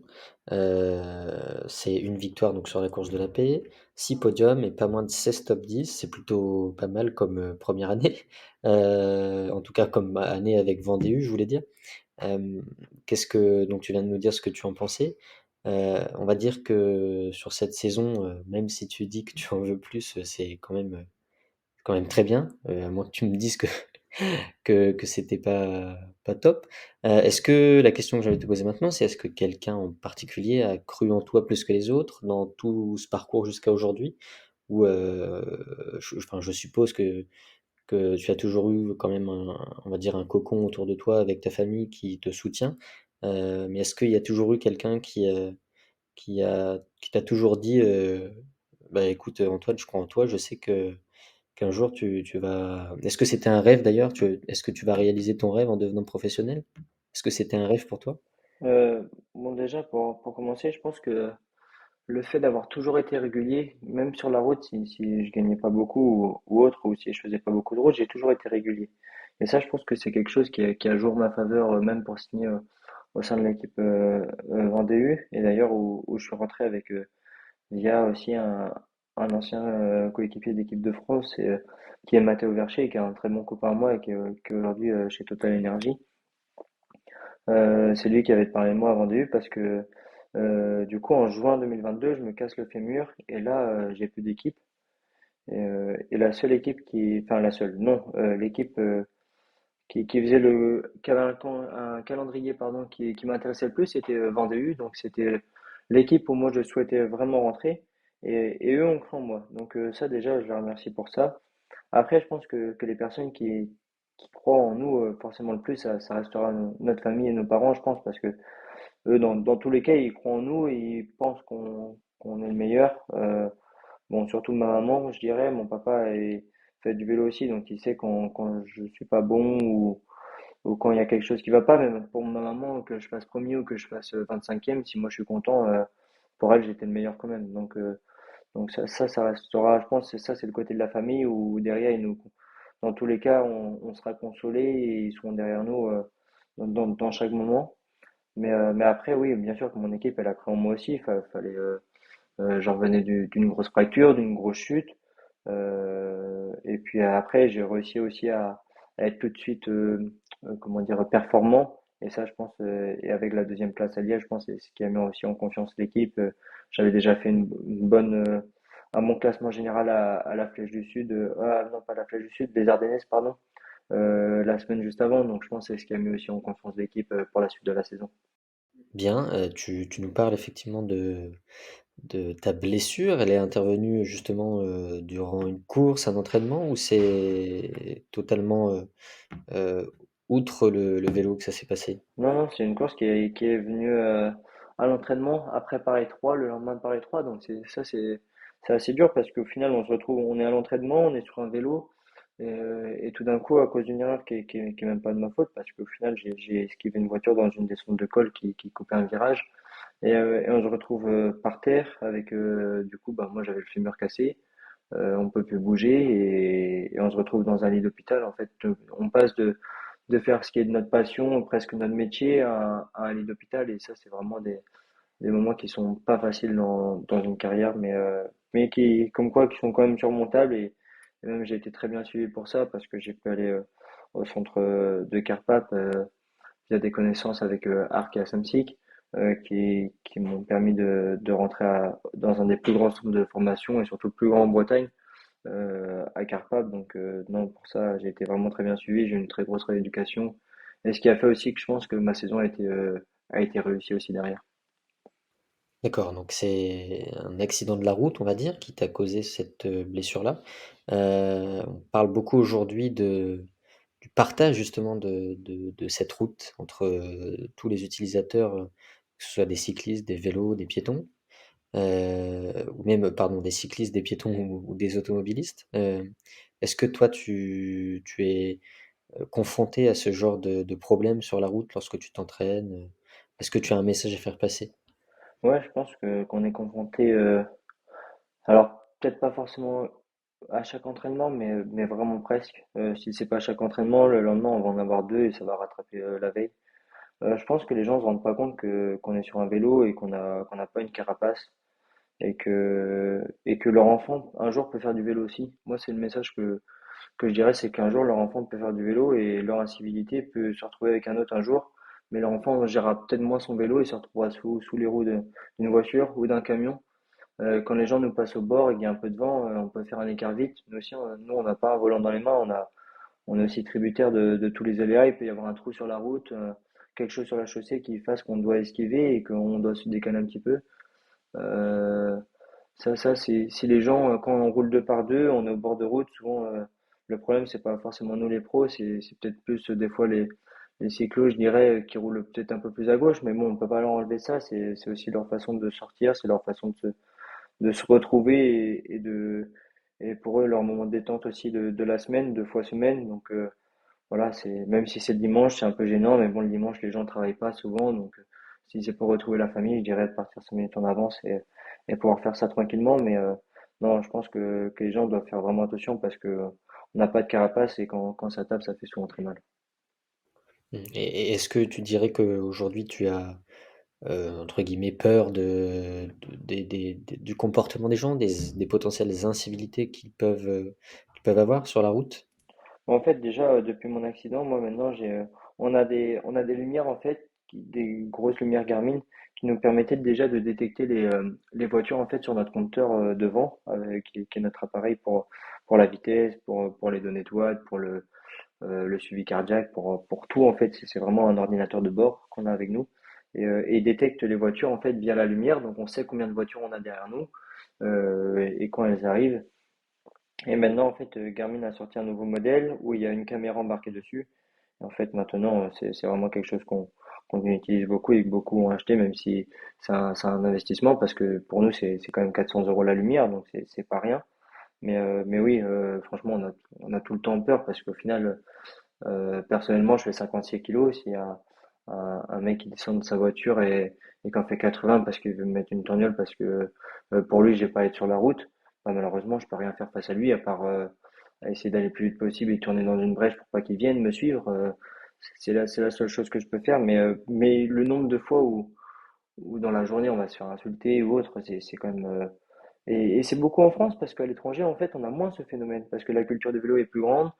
c'est une victoire donc sur la course de la paix, 6 podiums et pas moins de 16 top 10. C'est plutôt pas mal comme première année, en tout cas comme année avec Vendée U, je voulais dire. Euh, donc tu viens de nous dire ce que tu en pensais. On va dire que sur cette saison, même si tu dis que tu en veux plus, c'est quand même très bien, à moins que tu me dises que que c'était pas top. Est-ce que la question que j'allais te poser maintenant, c'est est-ce que quelqu'un en particulier a cru en toi plus que les autres dans tout ce parcours jusqu'à aujourd'hui? Ou, enfin, je suppose que tu as toujours eu quand même on va dire un cocon autour de toi avec ta famille qui te soutient. Mais est-ce qu'il y a toujours eu quelqu'un qui t'a toujours dit, «Bah, écoute, Antoine, je crois en toi, je sais qu'un jour tu vas» est-ce que c'était un rêve d'ailleurs? Est-ce que tu vas réaliser ton rêve en devenant professionnel? Est-ce que c'était un rêve pour toi? Euh, bon, déjà, pour commencer, je pense que le fait d'avoir toujours été régulier, même sur la route, si je gagnais pas beaucoup ou autre, ou si je faisais pas beaucoup de route, j'ai toujours été régulier. Et ça, je pense que c'est quelque chose qui a joué en ma faveur, même pour signer au sein de l'équipe Vendée U. Et d'ailleurs, où je suis rentré avec via aussi un ancien coéquipier d'équipe de France, qui est Matteo Vercher, qui est un très bon copain à moi et qui est aujourd'hui chez Total Energy. C'est lui qui avait parlé de moi avant début parce que du coup en juin 2022 je me casse le fémur et là j'ai plus d'équipe et la seule équipe enfin la seule non l'équipe qui faisait qui avait un calendrier pardon qui m'intéressait le plus c'était Vendée U donc c'était l'équipe où moi je souhaitais vraiment rentrer et eux ont cru en moi donc ça déjà je les remercie pour ça. Après je pense que les personnes qui croient en nous forcément le plus ça restera notre famille et nos parents je pense parce que eux, dans tous les cas, ils croient en nous et ils pensent qu'on est le meilleur. Bon, surtout ma maman, je dirais. Mon papa fait du vélo aussi, donc il sait quand je suis pas bon ou quand il y a quelque chose qui va pas. Même pour ma maman, que je fasse premier ou que je fasse 25e, si moi je suis content, pour elle, j'étais le meilleur quand même. Donc ça restera, je pense, c'est ça, c'est le côté de la famille où derrière, dans tous les cas, on sera consolés et ils seront derrière nous dans chaque moment. Mais après, oui, bien sûr que mon équipe, elle a cru en moi aussi. Fallait, j'en revenais d'une grosse fracture, d'une grosse chute. Et puis après, j'ai réussi aussi à être tout de suite, comment dire, performant. Et ça, je pense, et avec la deuxième place à Liège, je pense, c'est ce qui a mis aussi en confiance l'équipe. J'avais déjà fait une bonne, un bon classement général à la Flèche du Sud. Ah non, pas la Flèche du Sud, les Ardennaises, pardon, la semaine juste avant. Donc je pense que c'est ce qui a mis aussi en confiance l'équipe pour la suite de la saison. Bien, tu nous parles effectivement de ta blessure. Elle est intervenue justement, durant une course, un entraînement ou c'est totalement, heu, outre le vélo que ça s'est passé? Non, non, c'est une course qui est venue à l'entraînement après Paris 3, le lendemain de Paris 3. Donc c'est assez dur parce qu'au final, on se retrouve, on est à l'entraînement, on est sur un vélo et tout d'un coup, à cause d'une erreur qui est même pas de ma faute, parce qu'au final, j'ai esquivé une voiture dans une descente de col qui coupait un virage et on se retrouve par terre avec du coup, bah moi j'avais le fémur cassé, on peut plus bouger et on se retrouve dans un lit d'hôpital. En fait, on passe de faire ce qui est de notre passion, presque notre métier, à un lit d'hôpital. Et ça, c'est vraiment des moments qui sont pas faciles dans une carrière, mais qui, comme quoi, qui sont quand même surmontables. Et même, j'ai été très bien suivi pour ça parce que j'ai pu aller au centre de Carpap via des connaissances avec Arc et Samsic qui m'ont permis de rentrer dans un des plus grands centres de formation et surtout le plus grand en Bretagne, à Carpap. Donc non, pour ça, j'ai été vraiment très bien suivi, j'ai eu une très grosse rééducation. Et ce qui a fait aussi que je pense que ma saison a été réussie aussi derrière. D'accord, donc c'est un accident de la route, on va dire, qui t'a causé cette, blessure-là. On parle beaucoup aujourd'hui du partage justement de cette route entre, tous les utilisateurs, que ce soit des cyclistes, des vélos, des piétons, ou même, pardon, des cyclistes, des piétons ou des automobilistes. Est-ce que toi tu es, confronté à ce genre de problème sur la route lorsque tu t'entraînes? Est-ce que tu as un message à faire passer? Ouais, je pense que qu'on est confronté, alors peut-être pas forcément à chaque entraînement, mais vraiment presque. Si c'est pas à chaque entraînement, le lendemain on va en avoir deux et ça va rattraper la veille. Je pense que les gens se rendent pas compte que qu'on est sur un vélo et qu'on n'a pas une carapace et que leur enfant un jour peut faire du vélo aussi. Moi, c'est le message que je dirais, c'est qu'un jour leur enfant peut faire du vélo et leur incivilité peut se retrouver avec un autre un jour, mais leur enfant gérera peut-être moins son vélo et se retrouvera sous les roues d'une voiture ou d'un camion. Quand les gens nous passent au bord et qu'il y a un peu de vent, on peut faire un écart vite. Nous aussi, nous, on n'a pas un volant dans les mains, on est aussi tributaire de tous les aléas. Il peut y avoir un trou sur la route, quelque chose sur la chaussée qui fasse qu'on doit esquiver et qu'on doit se décaler un petit peu. Euh, ça, c'est si les gens, quand on roule deux par deux, on est au bord de route, souvent le problème c'est pas forcément nous les pros, c'est peut-être plus des fois les cyclos, je dirais, qui roulent peut-être un peu plus à gauche, mais bon, on peut pas leur enlever ça, c'est aussi leur façon de sortir, c'est leur façon de se retrouver et pour eux leur moment de détente aussi de la semaine, deux fois semaine, donc voilà, c'est même si c'est le dimanche, c'est un peu gênant, mais bon, le dimanche, les gens travaillent pas souvent, donc si c'est pour retrouver la famille, je dirais de partir 5 minutes en avance et pouvoir faire ça tranquillement. Mais non, je pense que les gens doivent faire vraiment attention parce que on n'a pas de carapace et quand ça tape, ça fait souvent très mal. Mmh, et est-ce que tu dirais qu'aujourd'hui tu as, entre guillemets «peur» du comportement des gens, des potentielles incivilités qu'ils peuvent avoir sur la route? En fait, déjà, depuis mon accident, moi maintenant, on a des lumières en fait, des grosses lumières Garmin qui nous permettaient déjà de détecter les voitures en fait sur notre compteur devant, qui est notre appareil pour la vitesse, pour les données de watts, pour le suivi cardiaque, pour tout en fait. C'est vraiment un ordinateur de bord qu'on a avec nous et il détecte les voitures en fait via la lumière, donc on sait combien de voitures on a derrière nous et quand elles arrivent. Et maintenant, en fait, Garmin a sorti un nouveau modèle où il y a une caméra embarquée dessus. Et en fait, maintenant, c'est vraiment quelque chose qu'on utilise beaucoup et que beaucoup ont acheté, même si c'est un investissement parce que pour nous, c'est quand même 400 euros la lumière, donc c'est pas rien. Mais oui, franchement, on a tout le temps peur parce qu'au final, personnellement, je fais 56 kilos. S'il y a un mec qui descend de sa voiture et qu'en fait 80 parce qu'il veut me mettre une torgnole parce que pour lui, j'ai pas à être sur la route, bah, malheureusement, je peux rien faire face à lui à part essayer d'aller le plus vite possible et tourner dans une brèche pour pas qu'il vienne me suivre. C'est la seule chose que je peux faire. Mais le nombre de fois où dans la journée on va se faire insulter ou autre, c'est quand même. Et c'est beaucoup en France parce qu'à l'étranger, en fait, on a moins ce phénomène parce que la culture du vélo est plus grande,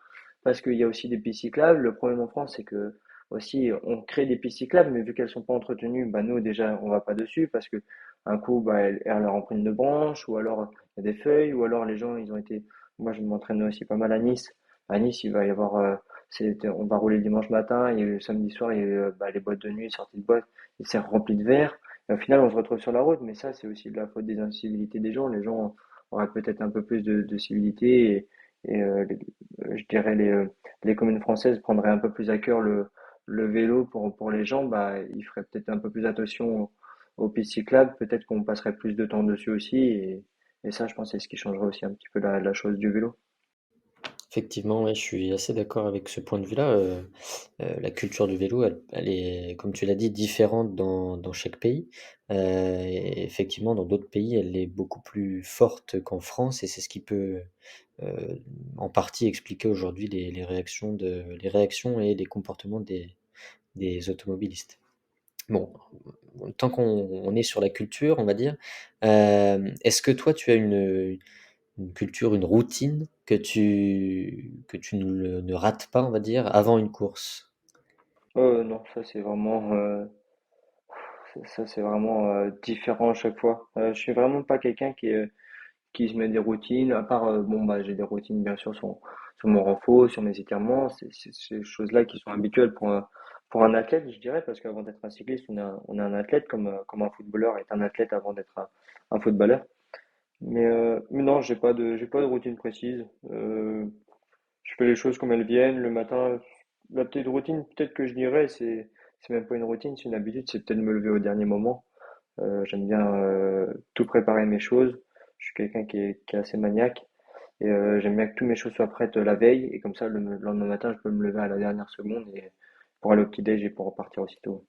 parce qu'il y a aussi des pistes cyclables. Le problème en France, c'est que aussi on crée des pistes cyclables, mais vu qu'elles sont pas entretenues, bah nous déjà on va pas dessus parce que un coup bah elles leur empruntent de branches ou alors il y a des feuilles ou alors les gens ils ont été. Moi je m'entraîne aussi pas mal à Nice. À Nice il va y avoir on va rouler le dimanche matin, il y a eu le samedi soir, il y a eu les boîtes de nuit, sorties de boîte, et c'est rempli de verre. Et au final on se retrouve sur la route, mais ça c'est aussi de la faute des incivilités des gens. Les gens auraient peut-être un peu plus de civilité je dirais les communes françaises prendraient un peu plus à cœur le vélo pour les gens, bah, ils feraient peut-être un peu plus attention aux pistes cyclables, peut-être qu'on passerait plus de temps dessus aussi, et ça, je pense, c'est ce qui changerait aussi un petit peu la chose du vélo. Effectivement, ouais, je suis assez d'accord avec ce point de vue-là, la culture du vélo, elle est, comme tu l'as dit, différente dans chaque pays. Et effectivement, dans d'autres pays, elle est beaucoup plus forte qu'en France et c'est ce qui peut, en partie expliquer aujourd'hui les réactions et les comportements des automobilistes. Bon, tant qu'on est sur la culture, on va dire, est-ce que toi tu as une culture, une routine que tu ne rates pas, on va dire, avant une course? Non, ça c'est vraiment différent à chaque fois. Je suis vraiment pas quelqu'un qui se met des routines, à part, bon, bah, j'ai des routines bien sûr sur mon renfo, sur mes étirements, c'est ces choses-là qui sont habituelles pour un athlète, je dirais, parce qu'avant d'être un cycliste, on est un athlète comme un footballeur est un athlète avant d'être un footballeur. Mais non, j'ai pas de routine précise. Je fais les choses comme elles viennent. Le matin, la petite routine, peut-être que je dirais, c'est même pas une routine, c'est une habitude, c'est peut-être me lever au dernier moment. J'aime bien tout préparer mes choses. Je suis quelqu'un qui est assez maniaque et j'aime bien que toutes mes choses soient prêtes la veille et comme ça le lendemain matin je peux me lever à la dernière seconde et pour aller au petit-déj et pour repartir aussitôt.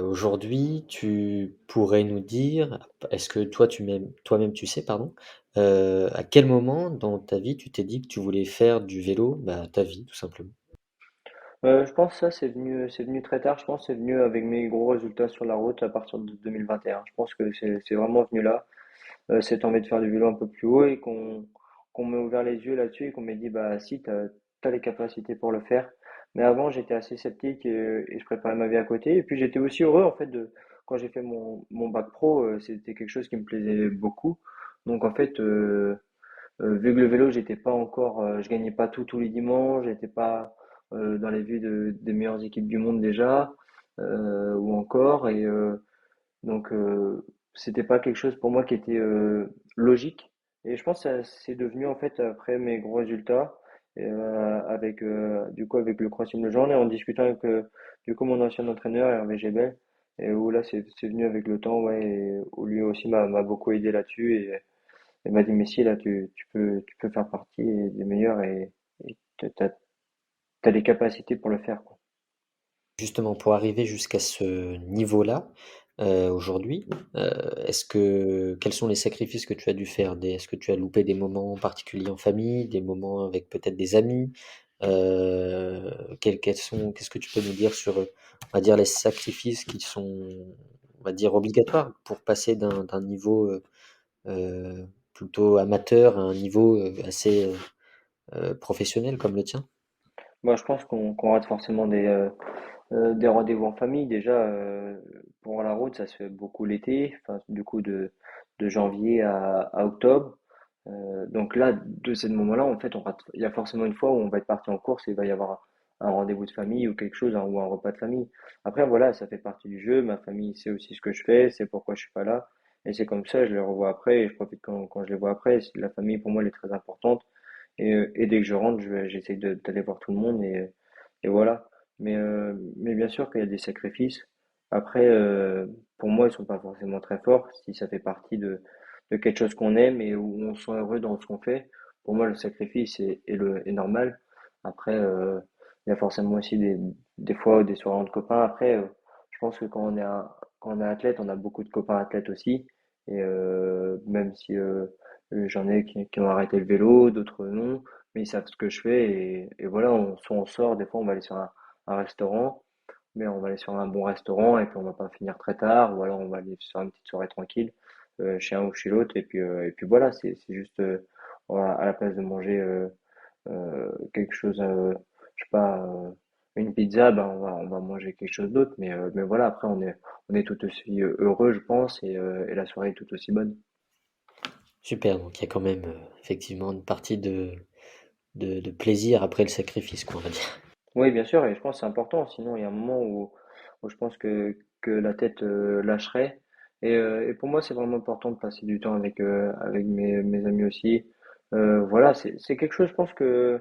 Aujourd'hui, tu pourrais nous dire, est-ce que toi-même tu sais, pardon, à quel moment dans ta vie tu t'es dit que tu voulais faire du vélo, bah, ta vie tout simplement? Je pense que ça c'est venu très tard. Je pense que c'est venu avec mes gros résultats sur la route à partir de 2021. Je pense que c'est vraiment venu là. Cette envie de faire du vélo un peu plus haut et qu'on m'ait ouvert les yeux là-dessus et qu'on m'ait dit bah si t'as les capacités pour le faire. Mais avant j'étais assez sceptique et je préparais ma vie à côté et puis j'étais aussi heureux en fait de quand j'ai fait mon bac pro c'était quelque chose qui me plaisait beaucoup. Donc en fait vu que le vélo j'étais pas encore je gagnais pas tous les dimanches, j'étais pas dans les vues des meilleures équipes du monde déjà ou encore donc, c'était pas quelque chose pour moi qui était logique. Et je pense que ça c'est devenu en fait après mes gros résultats, avec du coup avec le CrossFit Legend et en discutant avec du coup mon ancien entraîneur Hervé Gebel, et où là c'est venu avec le temps, ouais, et où lui aussi m'a beaucoup aidé là-dessus et m'a dit mais si là tu peux faire partie des meilleurs et t'as les capacités pour le faire, quoi. Justement, pour arriver jusqu'à ce niveau-là, aujourd'hui, est-ce que quels sont les sacrifices que tu as dû faire? Est-ce que tu as loupé des moments particuliers en famille, des moments avec peut-être des amis? Qu'est-ce que tu peux nous dire sur, on va dire les sacrifices qui sont, on va dire obligatoires pour passer d'un niveau, plutôt amateur à un niveau, assez, professionnel comme le tien? Moi je pense qu'on rate forcément des rendez-vous en famille, déjà, pour la route, ça se fait beaucoup l'été, enfin, du coup, de janvier à octobre. Donc là, de ce moment-là, en fait, il y a forcément une fois où on va être parti en course et il va y avoir un rendez-vous de famille ou quelque chose, ou un repas de famille. Après, voilà, ça fait partie du jeu. Ma famille sait aussi ce que je fais, c'est pourquoi je suis pas là. Et c'est comme ça, je les revois après et je profite quand je les vois après. La famille, pour moi, elle est très importante. Et dès que je rentre, j'essaye d'aller voir tout le monde et voilà. Mais bien sûr qu'il y a des sacrifices. Après, pour moi, ils sont pas forcément très forts. Si ça fait partie de quelque chose qu'on aime et où on se sent heureux dans ce qu'on fait, pour moi, le sacrifice est normal. Après, il y a forcément aussi des fois des soirées entre copains. Après, je pense que quand on est athlète, on a beaucoup de copains athlètes aussi. Et même si j'en ai qui ont arrêté le vélo, d'autres non, mais ils savent ce que je fais et voilà, soit on sort, des fois on va aller sur un restaurant, mais on va aller sur un bon restaurant et puis on va pas finir très tard, ou alors on va aller sur une petite soirée tranquille chez un ou chez l'autre et puis voilà, c'est juste à la place de manger quelque chose, je sais pas, une pizza, ben on va manger quelque chose d'autre, mais voilà, après on est tout aussi heureux, je pense, et la soirée est tout aussi bonne. Super, donc il y a quand même, effectivement une partie de plaisir après le sacrifice, quoi, on va dire. Oui, bien sûr, et je pense que c'est important. Sinon, il y a un moment où je pense que la tête lâcherait. Et pour moi, c'est vraiment important de passer du temps avec mes amis aussi. Voilà, c'est quelque chose, je pense qu'on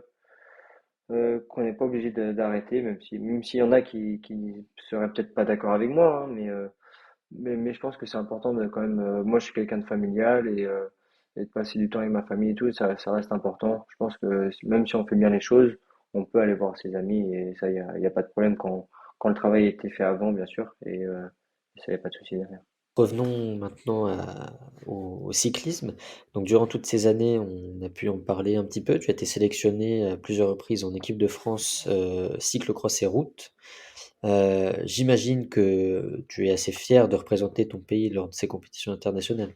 n'est pas obligé d'arrêter, même s'il y en a qui seraient peut-être pas d'accord avec moi, hein, mais je pense que c'est important de quand même. Moi, je suis quelqu'un de familial et de passer du temps avec ma famille et tout, ça reste important. Je pense que même si on fait bien les choses, on peut aller voir ses amis et ça, y a pas de problème quand le travail a été fait avant, bien sûr, ça, y a pas de souci derrière. Revenons maintenant au cyclisme. Donc durant toutes ces années, on a pu en parler un petit peu. Tu as été sélectionné à plusieurs reprises en équipe de France, cyclo-cross et route. J'imagine que tu es assez fier de représenter ton pays lors de ces compétitions internationales?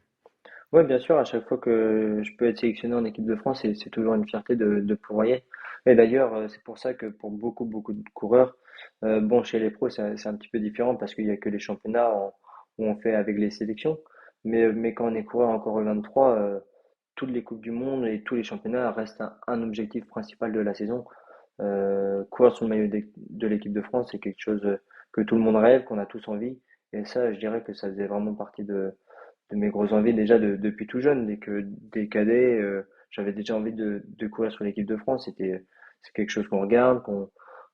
Ouais, bien sûr, à chaque fois que je peux être sélectionné en équipe de France, c'est toujours une fierté de pouvoir y être. Et d'ailleurs, c'est pour ça que pour beaucoup de coureurs, bon, chez les pros, c'est un petit peu différent parce qu'il y a que les championnats où on fait avec les sélections. Mais quand on est coureur encore au 23, toutes les coupes du monde et tous les championnats restent un objectif principal de la saison. Courir sur le maillot de l'équipe de France, c'est quelque chose que tout le monde rêve, qu'on a tous envie. Et ça, je dirais que ça faisait vraiment partie de mes grosses envies déjà depuis tout jeune. Dès que des cadets, j'avais déjà envie de courir sur l'équipe de France. C'est quelque chose qu'on regarde,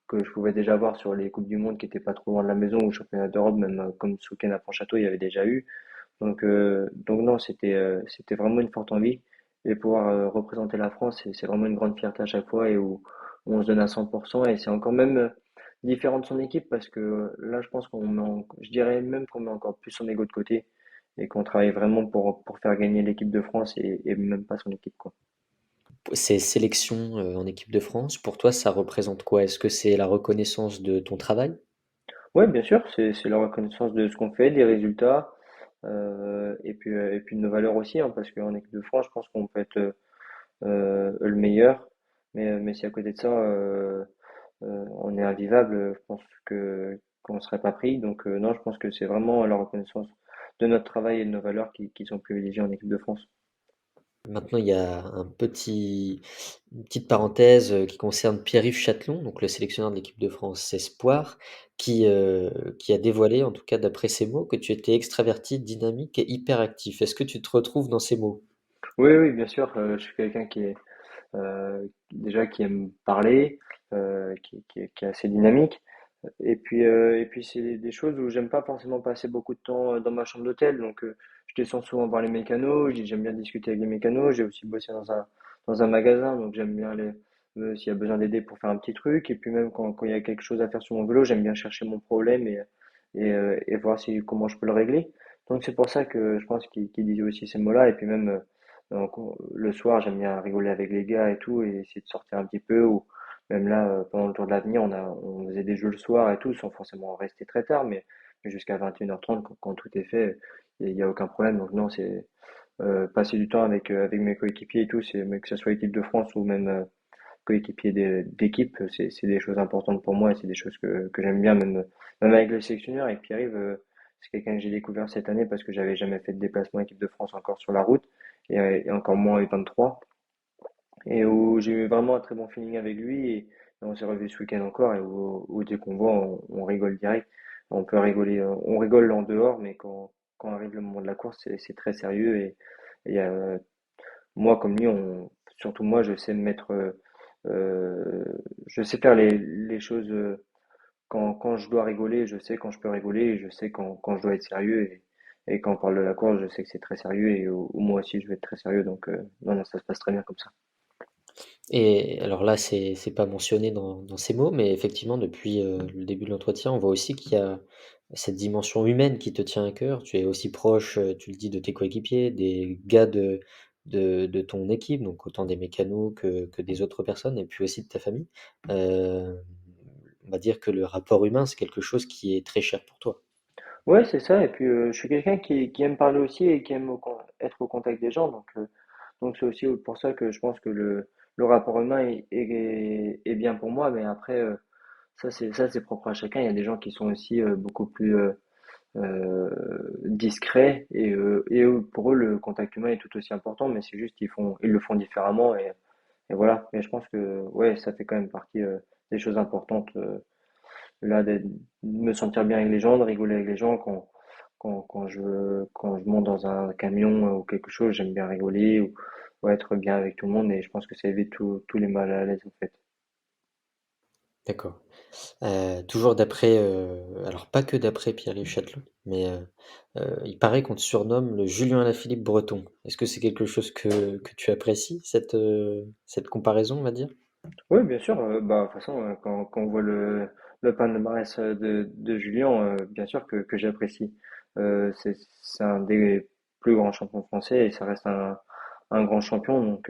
que je pouvais déjà voir sur les Coupes du Monde qui étaient pas trop loin de la maison ou championnat d'Europe, même comme Souken à Pontchâteau, il y avait déjà eu. Donc non, c'était vraiment une forte envie. Et pouvoir représenter la France, c'est vraiment une grande fierté à chaque fois et où on se donne à 100%. Et c'est encore même différent de son équipe parce que là, je pense je dirais même qu'on met encore plus son ego de côté et qu'on travaille vraiment pour faire gagner l'équipe de France et même pas son équipe, quoi. Ces sélections en équipe de France, pour toi, ça représente quoi? Est-ce que c'est la reconnaissance de ton travail? Ouais, bien sûr, c'est la reconnaissance de ce qu'on fait, des résultats, et puis de nos valeurs aussi, hein, parce qu'en équipe de France, je pense qu'on peut être le meilleur, mais si à côté de ça, on est invivable, je pense que qu'on ne serait pas pris. Donc non, je pense que c'est vraiment la reconnaissance de notre travail et de nos valeurs qui sont privilégiées en équipe de France. Maintenant, il y a une petite parenthèse qui concerne Pierre-Yves Châtelain, donc le sélectionneur de l'équipe de France Espoir, qui a dévoilé, en tout cas d'après ses mots, que tu étais extraverti, dynamique et hyperactif. Est-ce que tu te retrouves dans ces mots? Oui, oui, bien sûr, je suis quelqu'un déjà qui aime parler, qui est assez dynamique. Et puis c'est des choses où j'aime pas forcément passer beaucoup de temps dans ma chambre d'hôtel. Donc je descends souvent voir les mécanos, j'aime bien discuter avec les mécanos. J'ai aussi bossé dans un magasin, donc j'aime bien aller s'il y a besoin d'aider pour faire un petit truc. Et puis même quand il y a quelque chose à faire sur mon vélo, j'aime bien chercher mon problème et voir si comment je peux le régler. Donc c'est pour ça que je pense qu'il disait aussi ces mots-là. Et puis même le soir, j'aime bien rigoler avec les gars et tout, et essayer de sortir un petit peu. Ou même là, pendant le Tour de l'Avenir, on faisait des jeux le soir et tout, sans forcément rester très tard, mais jusqu'à 21h30, quand tout est fait, il y a aucun problème. Donc non, c'est passer du temps avec mes coéquipiers et tout, mais que ce soit équipe de France ou même coéquipier d'équipe, c'est des choses importantes pour moi et c'est des choses que j'aime bien, même avec le sélectionneur, avec Pierre-Yves, c'est quelqu'un que j'ai découvert cette année parce que j'avais jamais fait de déplacement équipe de France encore sur la route et encore moins U23 et où j'ai eu vraiment un très bon feeling avec lui et on s'est revu ce week-end encore et où dès qu'on voit, on rigole direct. On peut rigoler, on rigole en dehors, mais quand arrive le moment de la course, c'est très sérieux et moi comme lui, surtout moi, je sais me mettre, je sais faire les choses quand je dois rigoler, je sais quand je peux rigoler et je sais quand je dois être sérieux et quand on parle de la course, je sais que c'est très sérieux et où moi aussi je vais être très sérieux donc non, non, ça se passe très bien comme ça. Et alors là, c'est pas mentionné dans ces mots, mais effectivement, depuis, le début de l'entretien, on voit aussi qu'il y a cette dimension humaine qui te tient à cœur. Tu es aussi proche, tu le dis, de tes coéquipiers, des gars de ton équipe, donc autant des mécanos que des autres personnes et puis aussi de ta famille. Hem, on va dire que le rapport humain, c'est quelque chose qui est très cher pour toi. Ouais, c'est ça. Et puis, je suis quelqu'un qui aime parler aussi et qui aime être au contact des gens. Donc c'est aussi pour ça que je pense que le rapport humain est bien pour moi. Mais après, ça, c'est propre à chacun. Il y a des gens qui sont aussi beaucoup plus discrets pour eux, le contact humain est tout aussi important. Mais c'est juste ils le font différemment. Et voilà. Mais je pense que ouais, ça fait quand même partie des choses importantes. Là, de me sentir bien avec les gens, de rigoler avec les gens quand je monte dans un camion ou quelque chose, j'aime bien rigoler ou être bien avec tout le monde et je pense que ça évite tous les mal à l'aise en fait. D'accord. Toujours d'après, alors pas que d'après Pierre-Yves Châtelain, mais il paraît qu'on te surnomme le Julien Alaphilippe breton. Est-ce que c'est quelque chose que tu apprécies, cette comparaison, on va dire? Oui, bien sûr, bah, de toute façon, quand on voit le palmarès de Julien, bien sûr que j'apprécie. C'est un des plus grands champions français et ça reste un grand champion.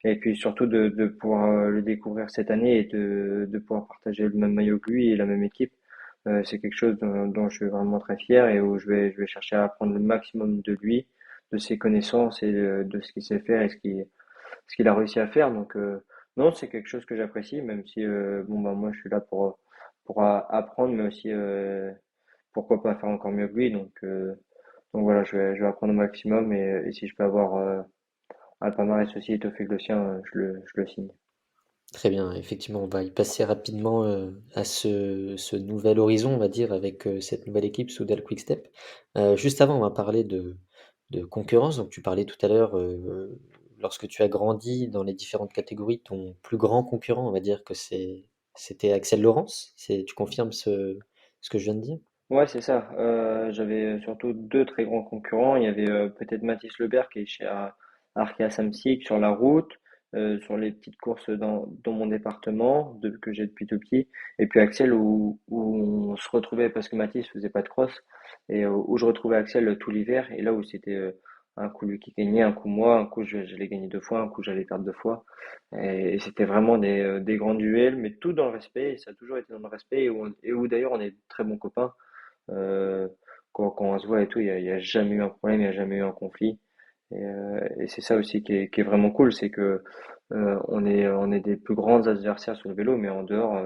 Et puis surtout de pouvoir le découvrir cette année et de pouvoir partager le même maillot que lui et la même équipe, c'est quelque chose dont je suis vraiment très fier et où je vais chercher à apprendre le maximum de lui, de ses connaissances et de ce qu'il sait faire et ce qu'il a réussi à faire. Donc, non, c'est quelque chose que j'apprécie, même si, bon, bah, moi, je suis là pour apprendre, mais aussi, pourquoi pas faire encore mieux que lui. Donc voilà, je vais apprendre au maximum et si je peux avoir un palmarès aussi étoffé que le sien, je le signe. Très bien, effectivement, on va y passer rapidement à ce nouvel horizon, on va dire, avec cette nouvelle équipe Soudal Quickstep. Juste avant, on va parler de concurrence. Donc, tu parlais tout à l'heure, lorsque tu as grandi dans les différentes catégories, ton plus grand concurrent, on va dire que c'était Axel Laurence. Tu confirmes ce que je viens de dire? Ouais, c'est ça. J'avais surtout deux très grands concurrents. Il y avait peut-être Mathis Lebert qui est chez Arkea Samsic sur la route, sur les petites courses dans mon département que j'ai depuis tout petit. Et puis Axel où on se retrouvait parce que Mathis faisait pas de cross et où je retrouvais Axel tout l'hiver. Et là où c'était un coup lui qui gagnait, un coup moi, un coup j'allais gagner deux fois, un coup j'allais perdre deux fois. Et c'était vraiment des grands duels, mais tout dans le respect. Et ça a toujours été dans le respect et où d'ailleurs on est très bons copains. Euh, quand on se voit et tout, il y a jamais eu un problème, il n'y a jamais eu un conflit. Et c'est ça aussi qui est vraiment cool, c'est que on est des plus grands adversaires sur le vélo, mais en dehors,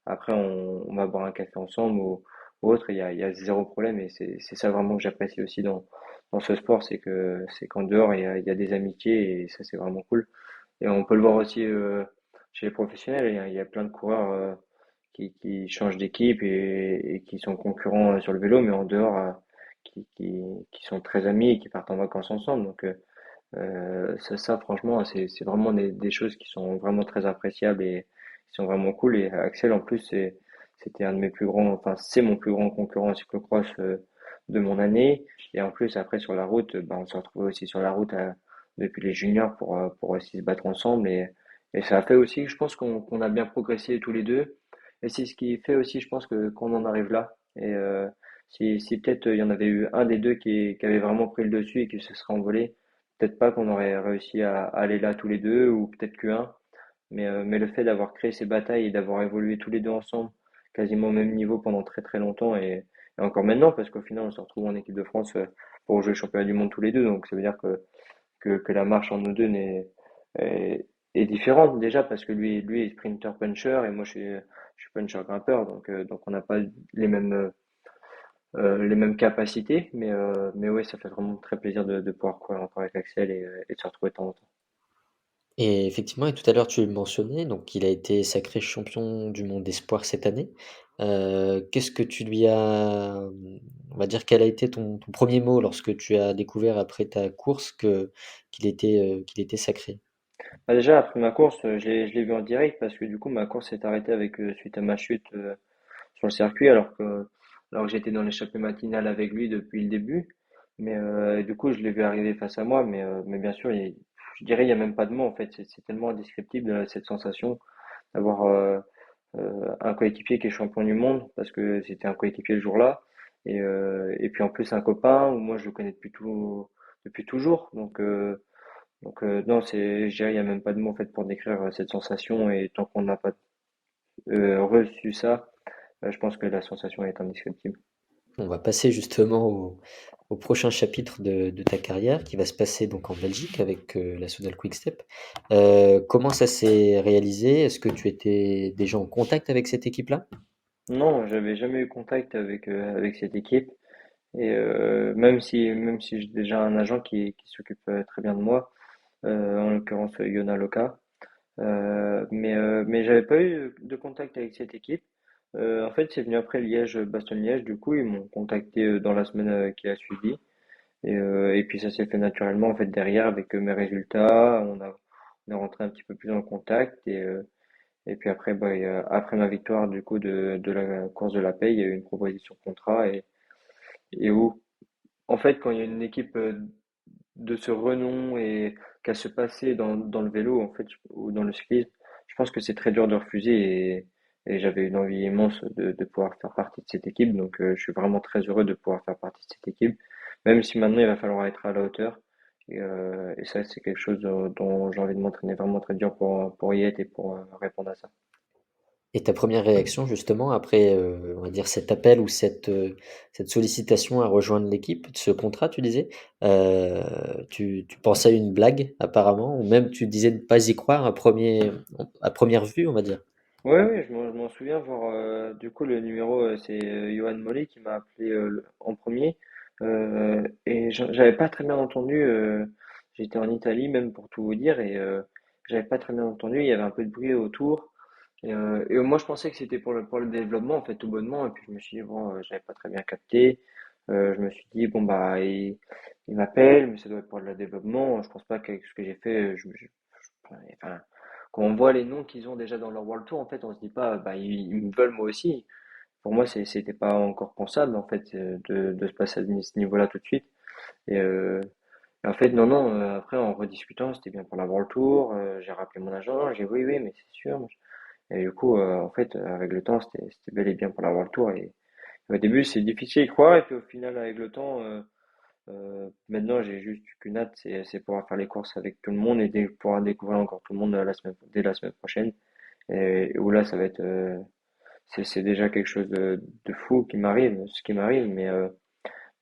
après on va boire un café ensemble ou autre, il y a zéro problème. Et c'est ça vraiment que j'apprécie aussi dans ce sport, c'est qu'en dehors il y a des amitiés et ça c'est vraiment cool. Et on peut le voir aussi chez les professionnels. Il y a plein de coureurs qui changent d'équipe et qui sont concurrents sur le vélo, mais en dehors, qui sont très amis et qui partent en vacances ensemble. Donc ça, franchement, c'est vraiment des choses qui sont vraiment très appréciables et qui sont vraiment cool. Et Axel, en plus, c'était un de mes plus grands, enfin, c'est mon plus grand concurrent en cyclocross de mon année. Et en plus, après, sur la route, bah, on s'est retrouvés aussi sur la route depuis les juniors pour aussi se battre ensemble. Et ça a fait aussi, je pense qu'on a bien progressé tous les deux. Et c'est ce qui fait aussi, je pense, qu'on en arrive là. Et si peut-être il y en avait eu un des deux qui avait vraiment pris le dessus et qui se serait envolé, peut-être pas qu'on aurait réussi à aller là tous les deux, ou peut-être qu'un, mais le fait d'avoir créé ces batailles et d'avoir évolué tous les deux ensemble, quasiment au même niveau pendant très très longtemps, et encore maintenant, parce qu'au final on se retrouve en équipe de France pour jouer le championnat du monde tous les deux, donc ça veut dire que la marche en nous deux est différente déjà, parce que lui est sprinter puncher et moi je suis puncher grimpeur, donc on n'a pas les mêmes capacités, mais ouais, ça fait vraiment très plaisir de pouvoir courir encore avec Axel et de se retrouver de temps en temps. Et effectivement, et tout à l'heure tu le mentionnais, donc il a été sacré champion du monde espoir cette année. Qu'est-ce que tu lui as, on va dire, quel a été ton 1er mot lorsque tu as découvert après ta course qu'il était sacré? Bah déjà, après ma course, je l'ai vu en direct parce que du coup, ma course s'est arrêtée suite à ma chute sur le circuit, alors que j'étais dans l'échappée matinale avec lui depuis le début. Mais du coup, je l'ai vu arriver face à moi, mais bien sûr, je dirais, il n'y a même pas de mots en fait. C'est tellement indescriptible cette sensation d'avoir un coéquipier qui est champion du monde parce que c'était un coéquipier le jour-là. Et puis en plus, un copain où moi je le connais depuis toujours. Donc non, je dirais, il n'y a même pas de mots en fait pour décrire cette sensation et tant qu'on n'a pas reçu ça, je pense que la sensation est indescriptible. On va passer justement au prochain chapitre de ta carrière qui va se passer donc en Belgique avec la Soudal Quickstep. Comment ça s'est réalisé? Est-ce que tu étais déjà en contact avec cette équipe-là? Non, j'avais jamais eu contact avec cette équipe et même si j'ai déjà un agent qui s'occupe très bien de moi, en l'occurrence Yona Loka. Mais j'avais pas eu de contact avec cette équipe. En fait, c'est venu après Liège-Bastogne-Liège. Du coup, ils m'ont contacté dans la semaine qui a suivi. Et puis ça s'est fait naturellement en fait derrière avec mes résultats. On est rentré un petit peu plus en contact et puis après, bah, après ma victoire du coup de la course de la paix, il y a eu une proposition de contrat et où en fait quand il y a une équipe de ce renom et qu'à se passer dans le vélo, en fait, ou dans le cyclisme, je pense que c'est très dur de refuser et j'avais une envie immense de pouvoir faire partie de cette équipe. Donc, je suis vraiment très heureux de pouvoir faire partie de cette équipe, même si maintenant il va falloir être à la hauteur. Et ça, c'est quelque chose dont j'ai envie de m'entraîner vraiment très dur pour y être et pour répondre à ça. Et ta première réaction justement après, on va dire cet appel ou cette sollicitation à rejoindre l'équipe, ce contrat tu disais, tu pensais à une blague apparemment ou même tu disais ne pas y croire à première vue on va dire? Ouais, oui, je m'en souviens voir du coup le numéro c'est Johan Mollet qui m'a appelé en premier et j'avais pas très bien entendu j'étais en Italie même pour tout vous dire et j'avais pas très bien entendu, il y avait un peu de bruit autour et moi je pensais que c'était pour le développement en fait tout bonnement et puis je me suis dit bon j'avais pas très bien capté. Je me suis dit bon bah il m'appelle mais ça doit être pour le développement, je pense pas qu'avec ce que j'ai fait enfin, quand on voit les noms qu'ils ont déjà dans leur World Tour, en fait, on se dit pas, bah, ils me veulent moi aussi. Pour moi, c'était pas encore pensable, en fait, de se passer à ce niveau-là tout de suite. Et, en fait, non, non, après, en rediscutant, c'était bien pour la World Tour. J'ai rappelé mon agent, j'ai dit oui, oui, mais c'est sûr. Et du coup, en fait, avec le temps, c'était bel et bien pour la World Tour. Et au début, c'est difficile d'y croire. Et puis au final, avec le temps, maintenant, j'ai juste qu'une hâte, c'est pouvoir faire les courses avec tout le monde et pouvoir découvrir encore tout le monde dès la semaine prochaine. Et où là, ça va être, c'est déjà quelque chose de fou qui m'arrive, ce qui m'arrive, mais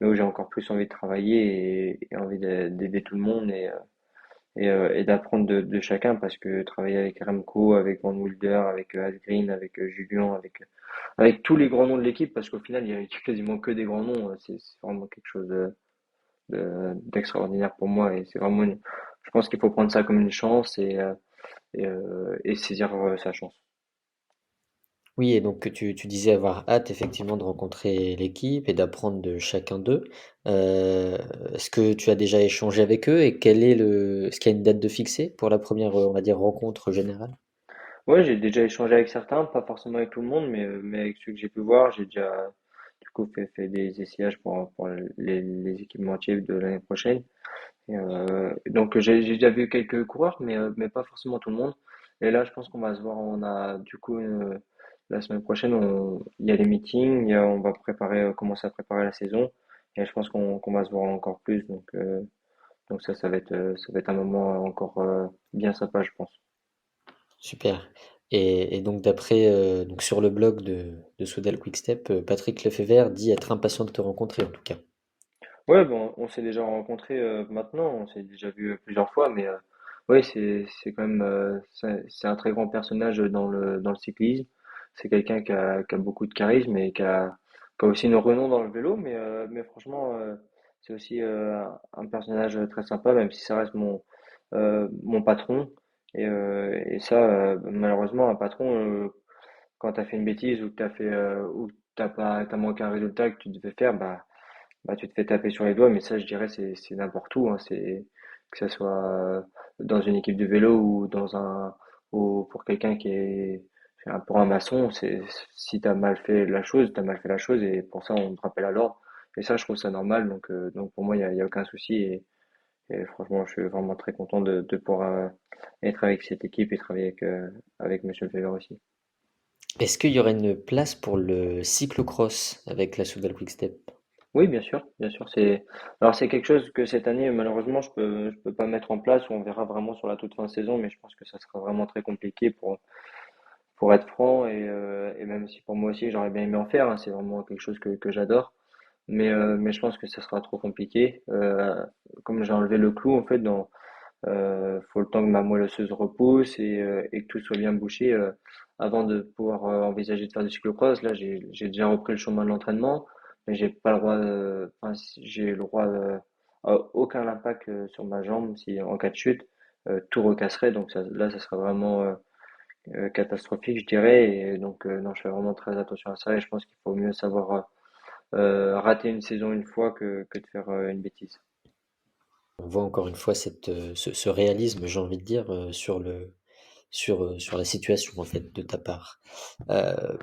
où j'ai encore plus envie de travailler et envie d'aider tout le monde et d'apprendre de chacun parce que travailler avec Remco, avec Van Wilder, avec Asgreen, avec Julien, avec tous les grands noms de l'équipe, parce qu'au final, il y a quasiment que des grands noms, c'est vraiment quelque chose d'extraordinaire pour moi et c'est vraiment je pense qu'il faut prendre ça comme une chance et saisir sa chance. Oui et donc que tu disais avoir hâte effectivement de rencontrer l'équipe et d'apprendre de chacun d'eux. Heu, Est-ce que tu as déjà échangé avec eux et quel est le est-ce qu'il y a une date de fixée pour la première on va dire rencontre générale? Ouais, j'ai déjà échangé avec certains, pas forcément avec tout le monde, mais avec ceux que j'ai pu voir, j'ai déjà du coup fait des essayages pour les équipementiers de l'année prochaine. Donc j'ai déjà vu quelques coureurs, mais pas forcément tout le monde. Et là, je pense qu'on va se voir. On a du coup la semaine prochaine, il y a les meetings, on va préparer, commencer à préparer la saison. Et je pense qu'on va se voir encore plus. Donc ça va être ça va être un moment encore bien sympa, je pense. Super et donc d'après, donc sur le blog de Soudal Quickstep, Patrick Lefevere dit être impatient de te rencontrer en tout cas. Ouais, bon, on s'est déjà rencontrés maintenant, on s'est déjà vu plusieurs fois, mais ouais, c'est quand même c'est un très grand personnage dans le cyclisme. C'est quelqu'un qui a beaucoup de charisme et qui a aussi une renom dans le vélo, mais franchement, c'est aussi un personnage très sympa, même si ça reste mon patron. Et ça, malheureusement, un patron, quand t'as fait une bêtise ou que ou que t'as manqué un résultat que tu devais faire, bah, tu te fais taper sur les doigts, mais ça, je dirais, c'est n'importe où, hein. C'est que ça soit dans une équipe de vélo ou ou pour quelqu'un pour un maçon, si t'as mal fait la chose, t'as mal fait la chose et pour ça, on te rappelle à l'ordre. Et ça, je trouve ça normal. Donc pour moi, il y a aucun souci et franchement, je suis vraiment très content de pouvoir être avec cette équipe et travailler avec Monsieur Fever aussi. Est-ce qu'il y aurait une place pour le cyclo-cross avec la Soudal Quickstep? Oui, bien sûr, bien sûr. Alors c'est quelque chose que cette année, malheureusement, je peux pas mettre en place. On verra vraiment sur la toute fin de saison, mais je pense que ça sera vraiment très compliqué pour être franc et même si pour moi aussi j'aurais bien aimé en faire, hein, c'est vraiment quelque chose que j'adore. Mais je pense que ça sera trop compliqué. Comme j'ai enlevé le clou, en fait, faut le temps que ma moelle osseuse repousse et que tout soit bien bouché avant de pouvoir envisager de faire du cyclocross. Là, j'ai déjà repris le chemin de l'entraînement, mais j'ai pas le droit, enfin, j'ai le droit à aucun impact sur ma jambe si en cas de chute, tout recasserait. Donc là, ça serait vraiment catastrophique, je dirais. Et donc non, je fais vraiment très attention à ça et je pense qu'il faut mieux savoir rater une saison une fois que de faire une bêtise. On voit encore une fois ce réalisme, j'ai envie de dire, sur la situation en fait de ta part.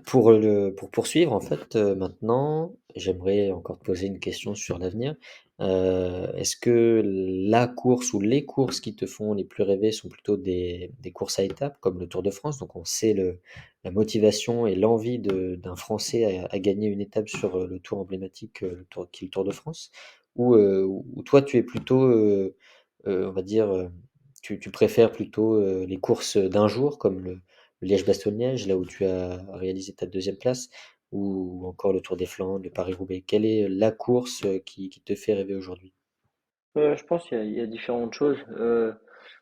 Pour poursuivre en fait, maintenant, j'aimerais encore te poser une question sur l'avenir. Est-ce que la course ou les courses qui te font les plus rêver sont plutôt des courses à étapes comme le Tour de France? Donc on sait la motivation et l'envie d'un Français à gagner une étape sur, le tour emblématique, le tour qui est le Tour de France? Ou toi tu es plutôt, on va dire, tu préfères plutôt, les courses d'un jour comme le Liège-Bastogne-Liège, là où tu as réalisé ta deuxième place, ou encore le Tour des Flandres, le Paris-Roubaix? Quelle est la course qui te fait rêver aujourd'hui? Je pense qu'il y a différentes choses.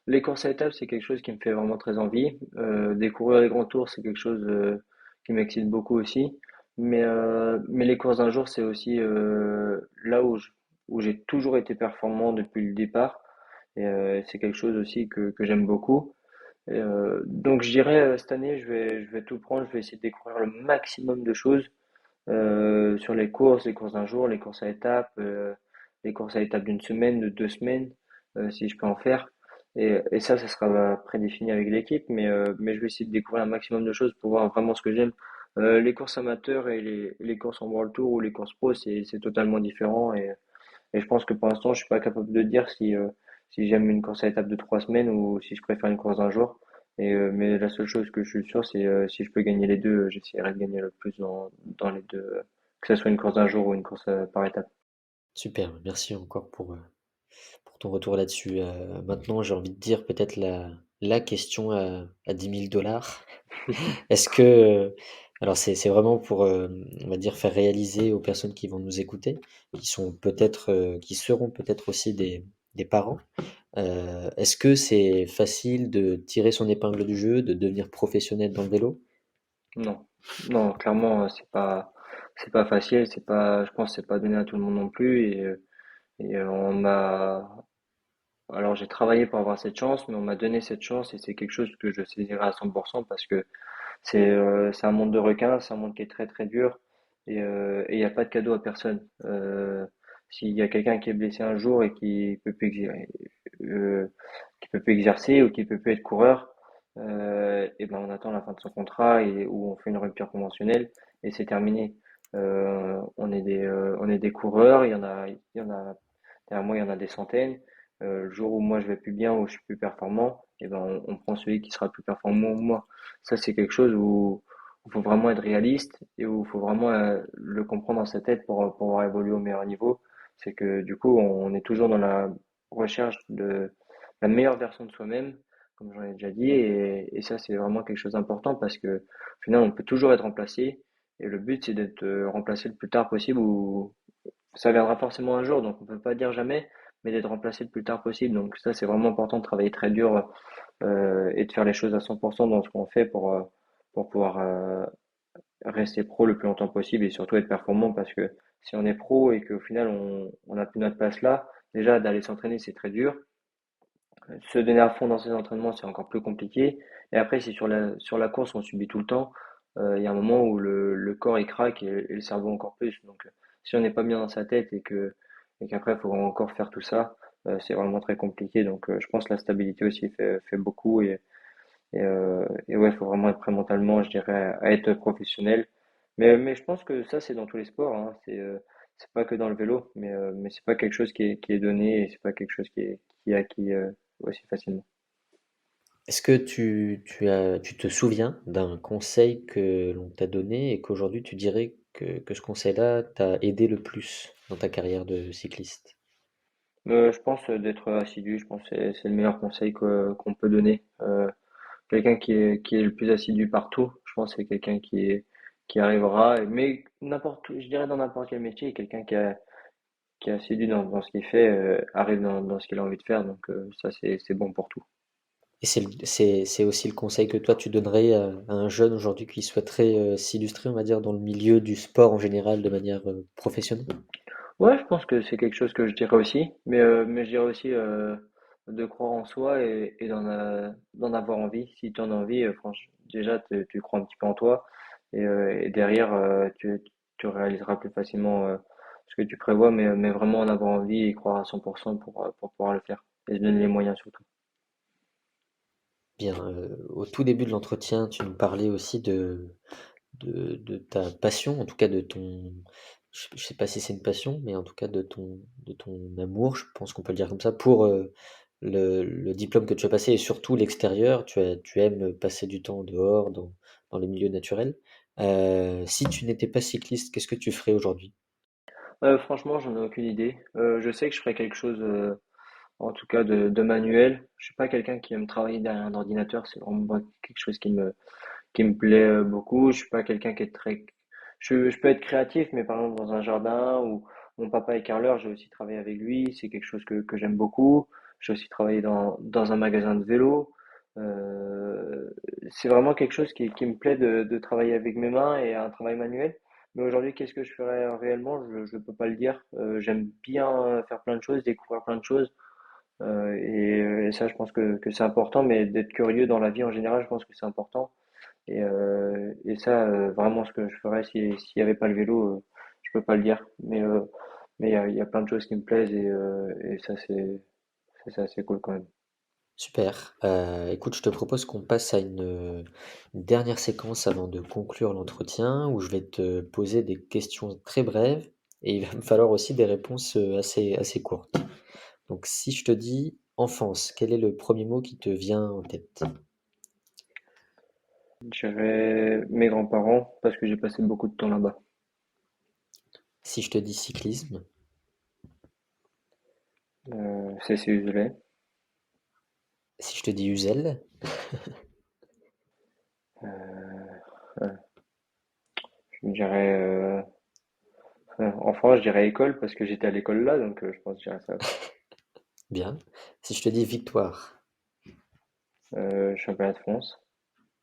Les courses à étapes, c'est quelque chose qui me fait vraiment très envie. Découvrir les grands tours, c'est quelque chose qui m'excite beaucoup aussi. Mais les courses d'un jour, c'est aussi là où j'ai toujours été performant depuis le départ. Et c'est quelque chose aussi que j'aime beaucoup. Donc je dirais cette année, je vais tout prendre, je vais essayer de découvrir le maximum de choses sur les courses d'un jour, les courses à étapes d'une semaine, de 2 semaines, si je peux en faire. Et ça sera prédéfini avec l'équipe, mais je vais essayer de découvrir un maximum de choses pour voir vraiment ce que j'aime. Les courses amateurs et les courses en World Tour ou les courses pro, c'est totalement différent. Et je pense que pour l'instant, je suis pas capable de dire si j'aime une course à étapes de 3 semaines ou si je préfère une course d'un jour. Mais la seule chose que je suis sûr, c'est si je peux gagner les deux, j'essaierai de gagner le plus dans les deux, que ce soit une course d'un jour ou une course par étape. Super, merci encore pour ton retour là-dessus. Maintenant, j'ai envie de dire peut-être la question à 10 000 dollars. Est-ce que, alors c'est vraiment pour, on va dire, faire réaliser aux personnes qui vont nous écouter, qui seront peut-être aussi des parents. Est-ce que c'est facile de tirer son épingle du jeu, de devenir professionnel dans le vélo? Non, non, clairement, c'est pas facile, je pense, que c'est pas donné à tout le monde non plus. On m'a, alors j'ai travaillé pour avoir cette chance, mais on m'a donné cette chance et c'est quelque chose que je saisirai à 100% parce que c'est un monde de requins, c'est un monde qui est très très dur et il n'y a pas de cadeau à personne. S'il y a quelqu'un qui est blessé un jour et qui peut plus exercer ou qui peut plus être coureur, et ben on attend la fin de son contrat et où on fait une rupture conventionnelle et c'est terminé. On est des coureurs, il y en a derrière moi il y en a des centaines. Le jour où moi je vais plus bien ou je suis plus performant, et ben on prend celui qui sera plus performant que moi. Ça, c'est quelque chose où il faut vraiment être réaliste et où il faut vraiment le comprendre dans sa tête pour pouvoir évoluer au meilleur niveau. C'est que du coup, on est toujours dans la recherche de la meilleure version de soi-même, comme j'en ai déjà dit, et ça, c'est vraiment quelque chose d'important parce que au final, on peut toujours être remplacé et le but, c'est d'être remplacé le plus tard possible ou ça viendra forcément un jour, donc on peut pas dire jamais, mais d'être remplacé le plus tard possible. Donc ça, c'est vraiment important de travailler très dur et de faire les choses à 100% dans ce qu'on fait pour pouvoir rester pro le plus longtemps possible et surtout être performant parce que si on est pro et qu'au final on n'a plus notre place là, déjà d'aller s'entraîner c'est très dur. Se donner à fond dans ses entraînements c'est encore plus compliqué. Et après si sur la course on subit tout le temps, il y a un moment où le corps il craque et le cerveau encore plus. Donc si on n'est pas bien dans sa tête et qu'après il faut encore faire tout ça, c'est vraiment très compliqué. Donc je pense que la stabilité aussi fait beaucoup et ouais, il faut vraiment être prêt mentalement, je dirais, à être professionnel. Mais je pense que ça, c'est dans tous les sports, hein. C'est pas que dans le vélo, mais c'est pas quelque chose qui est donné et c'est pas quelque chose qui est acquis aussi facilement. Est-ce que tu te souviens d'un conseil que l'on t'a donné et qu'aujourd'hui tu dirais que ce conseil-là t'a aidé le plus dans ta carrière de cycliste? Je pense d'être assidu, je pense que c'est le meilleur conseil qu'on peut donner. Quelqu'un qui est le plus assidu partout, je pense que c'est quelqu'un qui arrivera, mais je dirais dans n'importe quel métier, quelqu'un qui est assidu dans ce qu'il fait, arrive dans ce qu'il a envie de faire, donc ça c'est bon pour tout. Et c'est aussi le conseil que toi tu donnerais à un jeune aujourd'hui qui souhaiterait, s'illustrer, on va dire, dans le milieu du sport en général de manière, professionnelle? Ouais, je pense que c'est quelque chose que je dirais aussi, mais je dirais aussi de croire en soi et d'en avoir envie. Si tu en as envie, franchement, déjà tu crois un petit peu en toi et derrière tu réaliseras plus facilement ce que tu prévois, mais vraiment en avoir envie et croire à 100% pour pouvoir le faire et se donner les moyens surtout. Bien, au tout début de l'entretien, tu nous parlais aussi de ta passion, en tout cas de ton je sais pas si c'est une passion, mais en tout cas de ton amour, je pense qu'on peut le dire comme ça, pour, le diplôme que tu as passé et surtout l'extérieur. Tu aimes passer du temps dehors, dans les milieux naturels. Si tu n'étais pas cycliste, qu'est-ce que tu ferais aujourd'hui? Franchement, j'en ai aucune idée. Je sais que je ferais quelque chose en tout cas de manuel. Je suis pas quelqu'un qui aime travailler derrière un ordinateur, c'est vraiment pas quelque chose qui me plaît beaucoup. Je suis pas quelqu'un qui est très. Je peux être créatif, mais par exemple dans un jardin ou mon papa est carreleur, j'ai aussi travaillé avec lui. C'est quelque chose que j'aime beaucoup. J'ai aussi travaillé dans un magasin de vélo. Euh, c'est vraiment quelque chose qui me plaît de travailler avec mes mains et un travail manuel. Mais aujourd'hui, qu'est-ce que je ferais réellement? Je peux pas le dire. J'aime bien faire plein de choses, découvrir plein de choses. Et ça, je pense que c'est important, mais d'être curieux dans la vie en général, je pense que c'est important. Et ça, vraiment, ce que je ferais s'il y avait pas le vélo, je peux pas le dire. Mais il y a plein de choses qui me plaisent et ça, c'est assez cool quand même. Super. Écoute, je te propose qu'on passe à une dernière séquence avant de conclure l'entretien, où je vais te poser des questions très brèves et il va me falloir aussi des réponses assez courtes. Donc, si je te dis enfance, quel est le premier mot qui te vient en tête? Je dirais mes grands-parents parce que j'ai passé beaucoup de temps là-bas. Si je te dis cyclisme, C'est uselé. si je te dis Uzel, Ouais, je dirais en France, je dirais école parce que j'étais à l'école là, donc je pense que je dirais ça. bien. Si je te dis victoire, Championnat de France.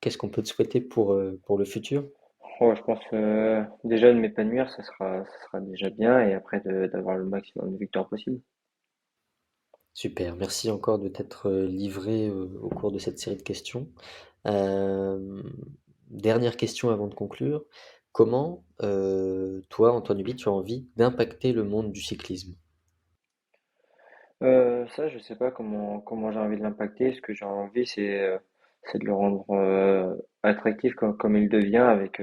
qu'est-ce qu'on peut te souhaiter pour le futur? Oh, je pense déjà de m'épanouir, ça sera déjà bien et après d'avoir le maximum de victoires possible. Super, merci encore de t'être livré au cours de cette série de questions. Euh, Dernière question avant de conclure. Comment, toi, Antoine Huby, tu as envie d'impacter le monde du cyclisme? Ça, je sais pas comment j'ai envie de l'impacter. Ce que j'ai envie, c'est de le rendre attractif comme il devient avec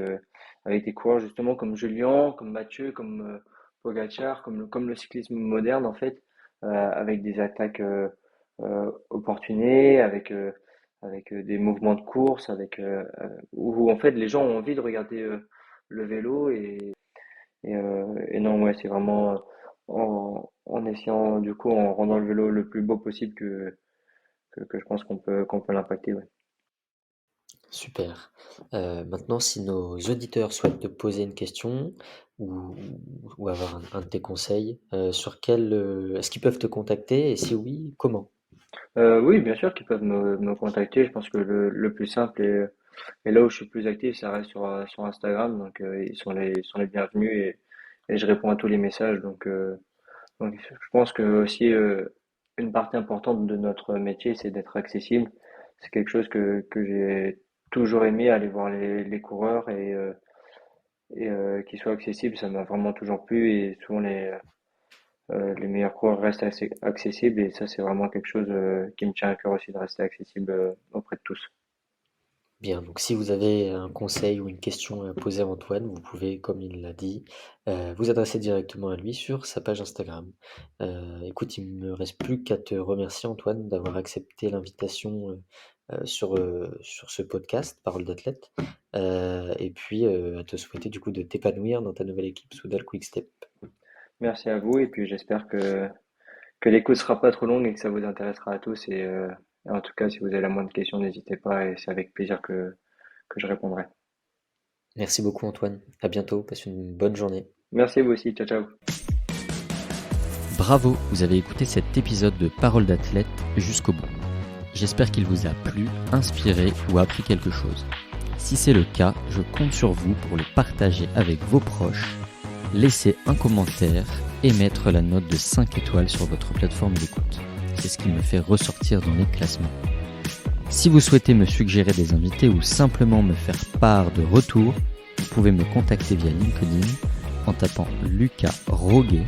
des coureurs justement comme Julien, comme Mathieu, comme Pogacar, comme le cyclisme moderne en fait, avec des attaques opportunées, avec des mouvements de course, où en fait les gens ont envie de regarder le vélo et non, ouais, c'est vraiment en essayant, du coup, en rendant le vélo le plus beau possible que je pense qu'on peut l'impacter, ouais. Super. Maintenant, si nos auditeurs souhaitent te poser une question ou, ou avoir un de tes conseils, sur quel, est-ce qu'ils peuvent te contacter et si oui, comment? Oui, bien sûr qu'ils peuvent me contacter. Je pense que le plus simple et là où je suis le plus actif, ça reste sur Instagram. Donc, ils sont les bienvenus et je réponds à tous les messages. Donc je pense que aussi une partie importante de notre métier, c'est d'être accessible. C'est quelque chose que j'ai toujours aimé, aller voir les coureurs et qu'ils soient accessibles, ça m'a vraiment toujours plu et souvent les meilleurs coureurs restent assez accessibles et ça c'est vraiment quelque chose qui me tient à cœur aussi de rester accessible auprès de tous. Bien, donc si vous avez un conseil ou une question à poser à Antoine, vous pouvez, comme il l'a dit, vous adresser directement à lui sur sa page Instagram. Écoute, il me reste plus qu'à te remercier Antoine d'avoir accepté l'invitation sur ce podcast, Parole d'athlète, et puis à te souhaiter du coup de t'épanouir dans ta nouvelle équipe Soudal Quickstep. Merci à vous et puis j'espère que l'écoute sera pas trop longue et que ça vous intéressera à tous et en tout cas si vous avez la moindre question n'hésitez pas et c'est avec plaisir que je répondrai. Merci beaucoup Antoine, à bientôt, passe une bonne journée. Merci vous aussi, ciao ciao. Bravo, vous avez écouté cet épisode de Parole d'athlète jusqu'au bout. J'espère qu'il vous a plu, inspiré ou appris quelque chose. Si c'est le cas, je compte sur vous pour le partager avec vos proches, laisser un commentaire et mettre la note de 5 étoiles sur votre plateforme d'écoute. C'est ce qui me fait ressortir dans les classements. Si vous souhaitez me suggérer des invités ou simplement me faire part de retours, vous pouvez me contacter via LinkedIn en tapant Lucas Roguet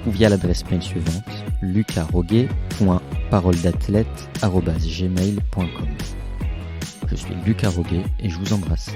ou via l'adresse mail suivante lucasroguet.paroledathlète@gmail.com. Je suis Lucas Roguet et je vous embrasse.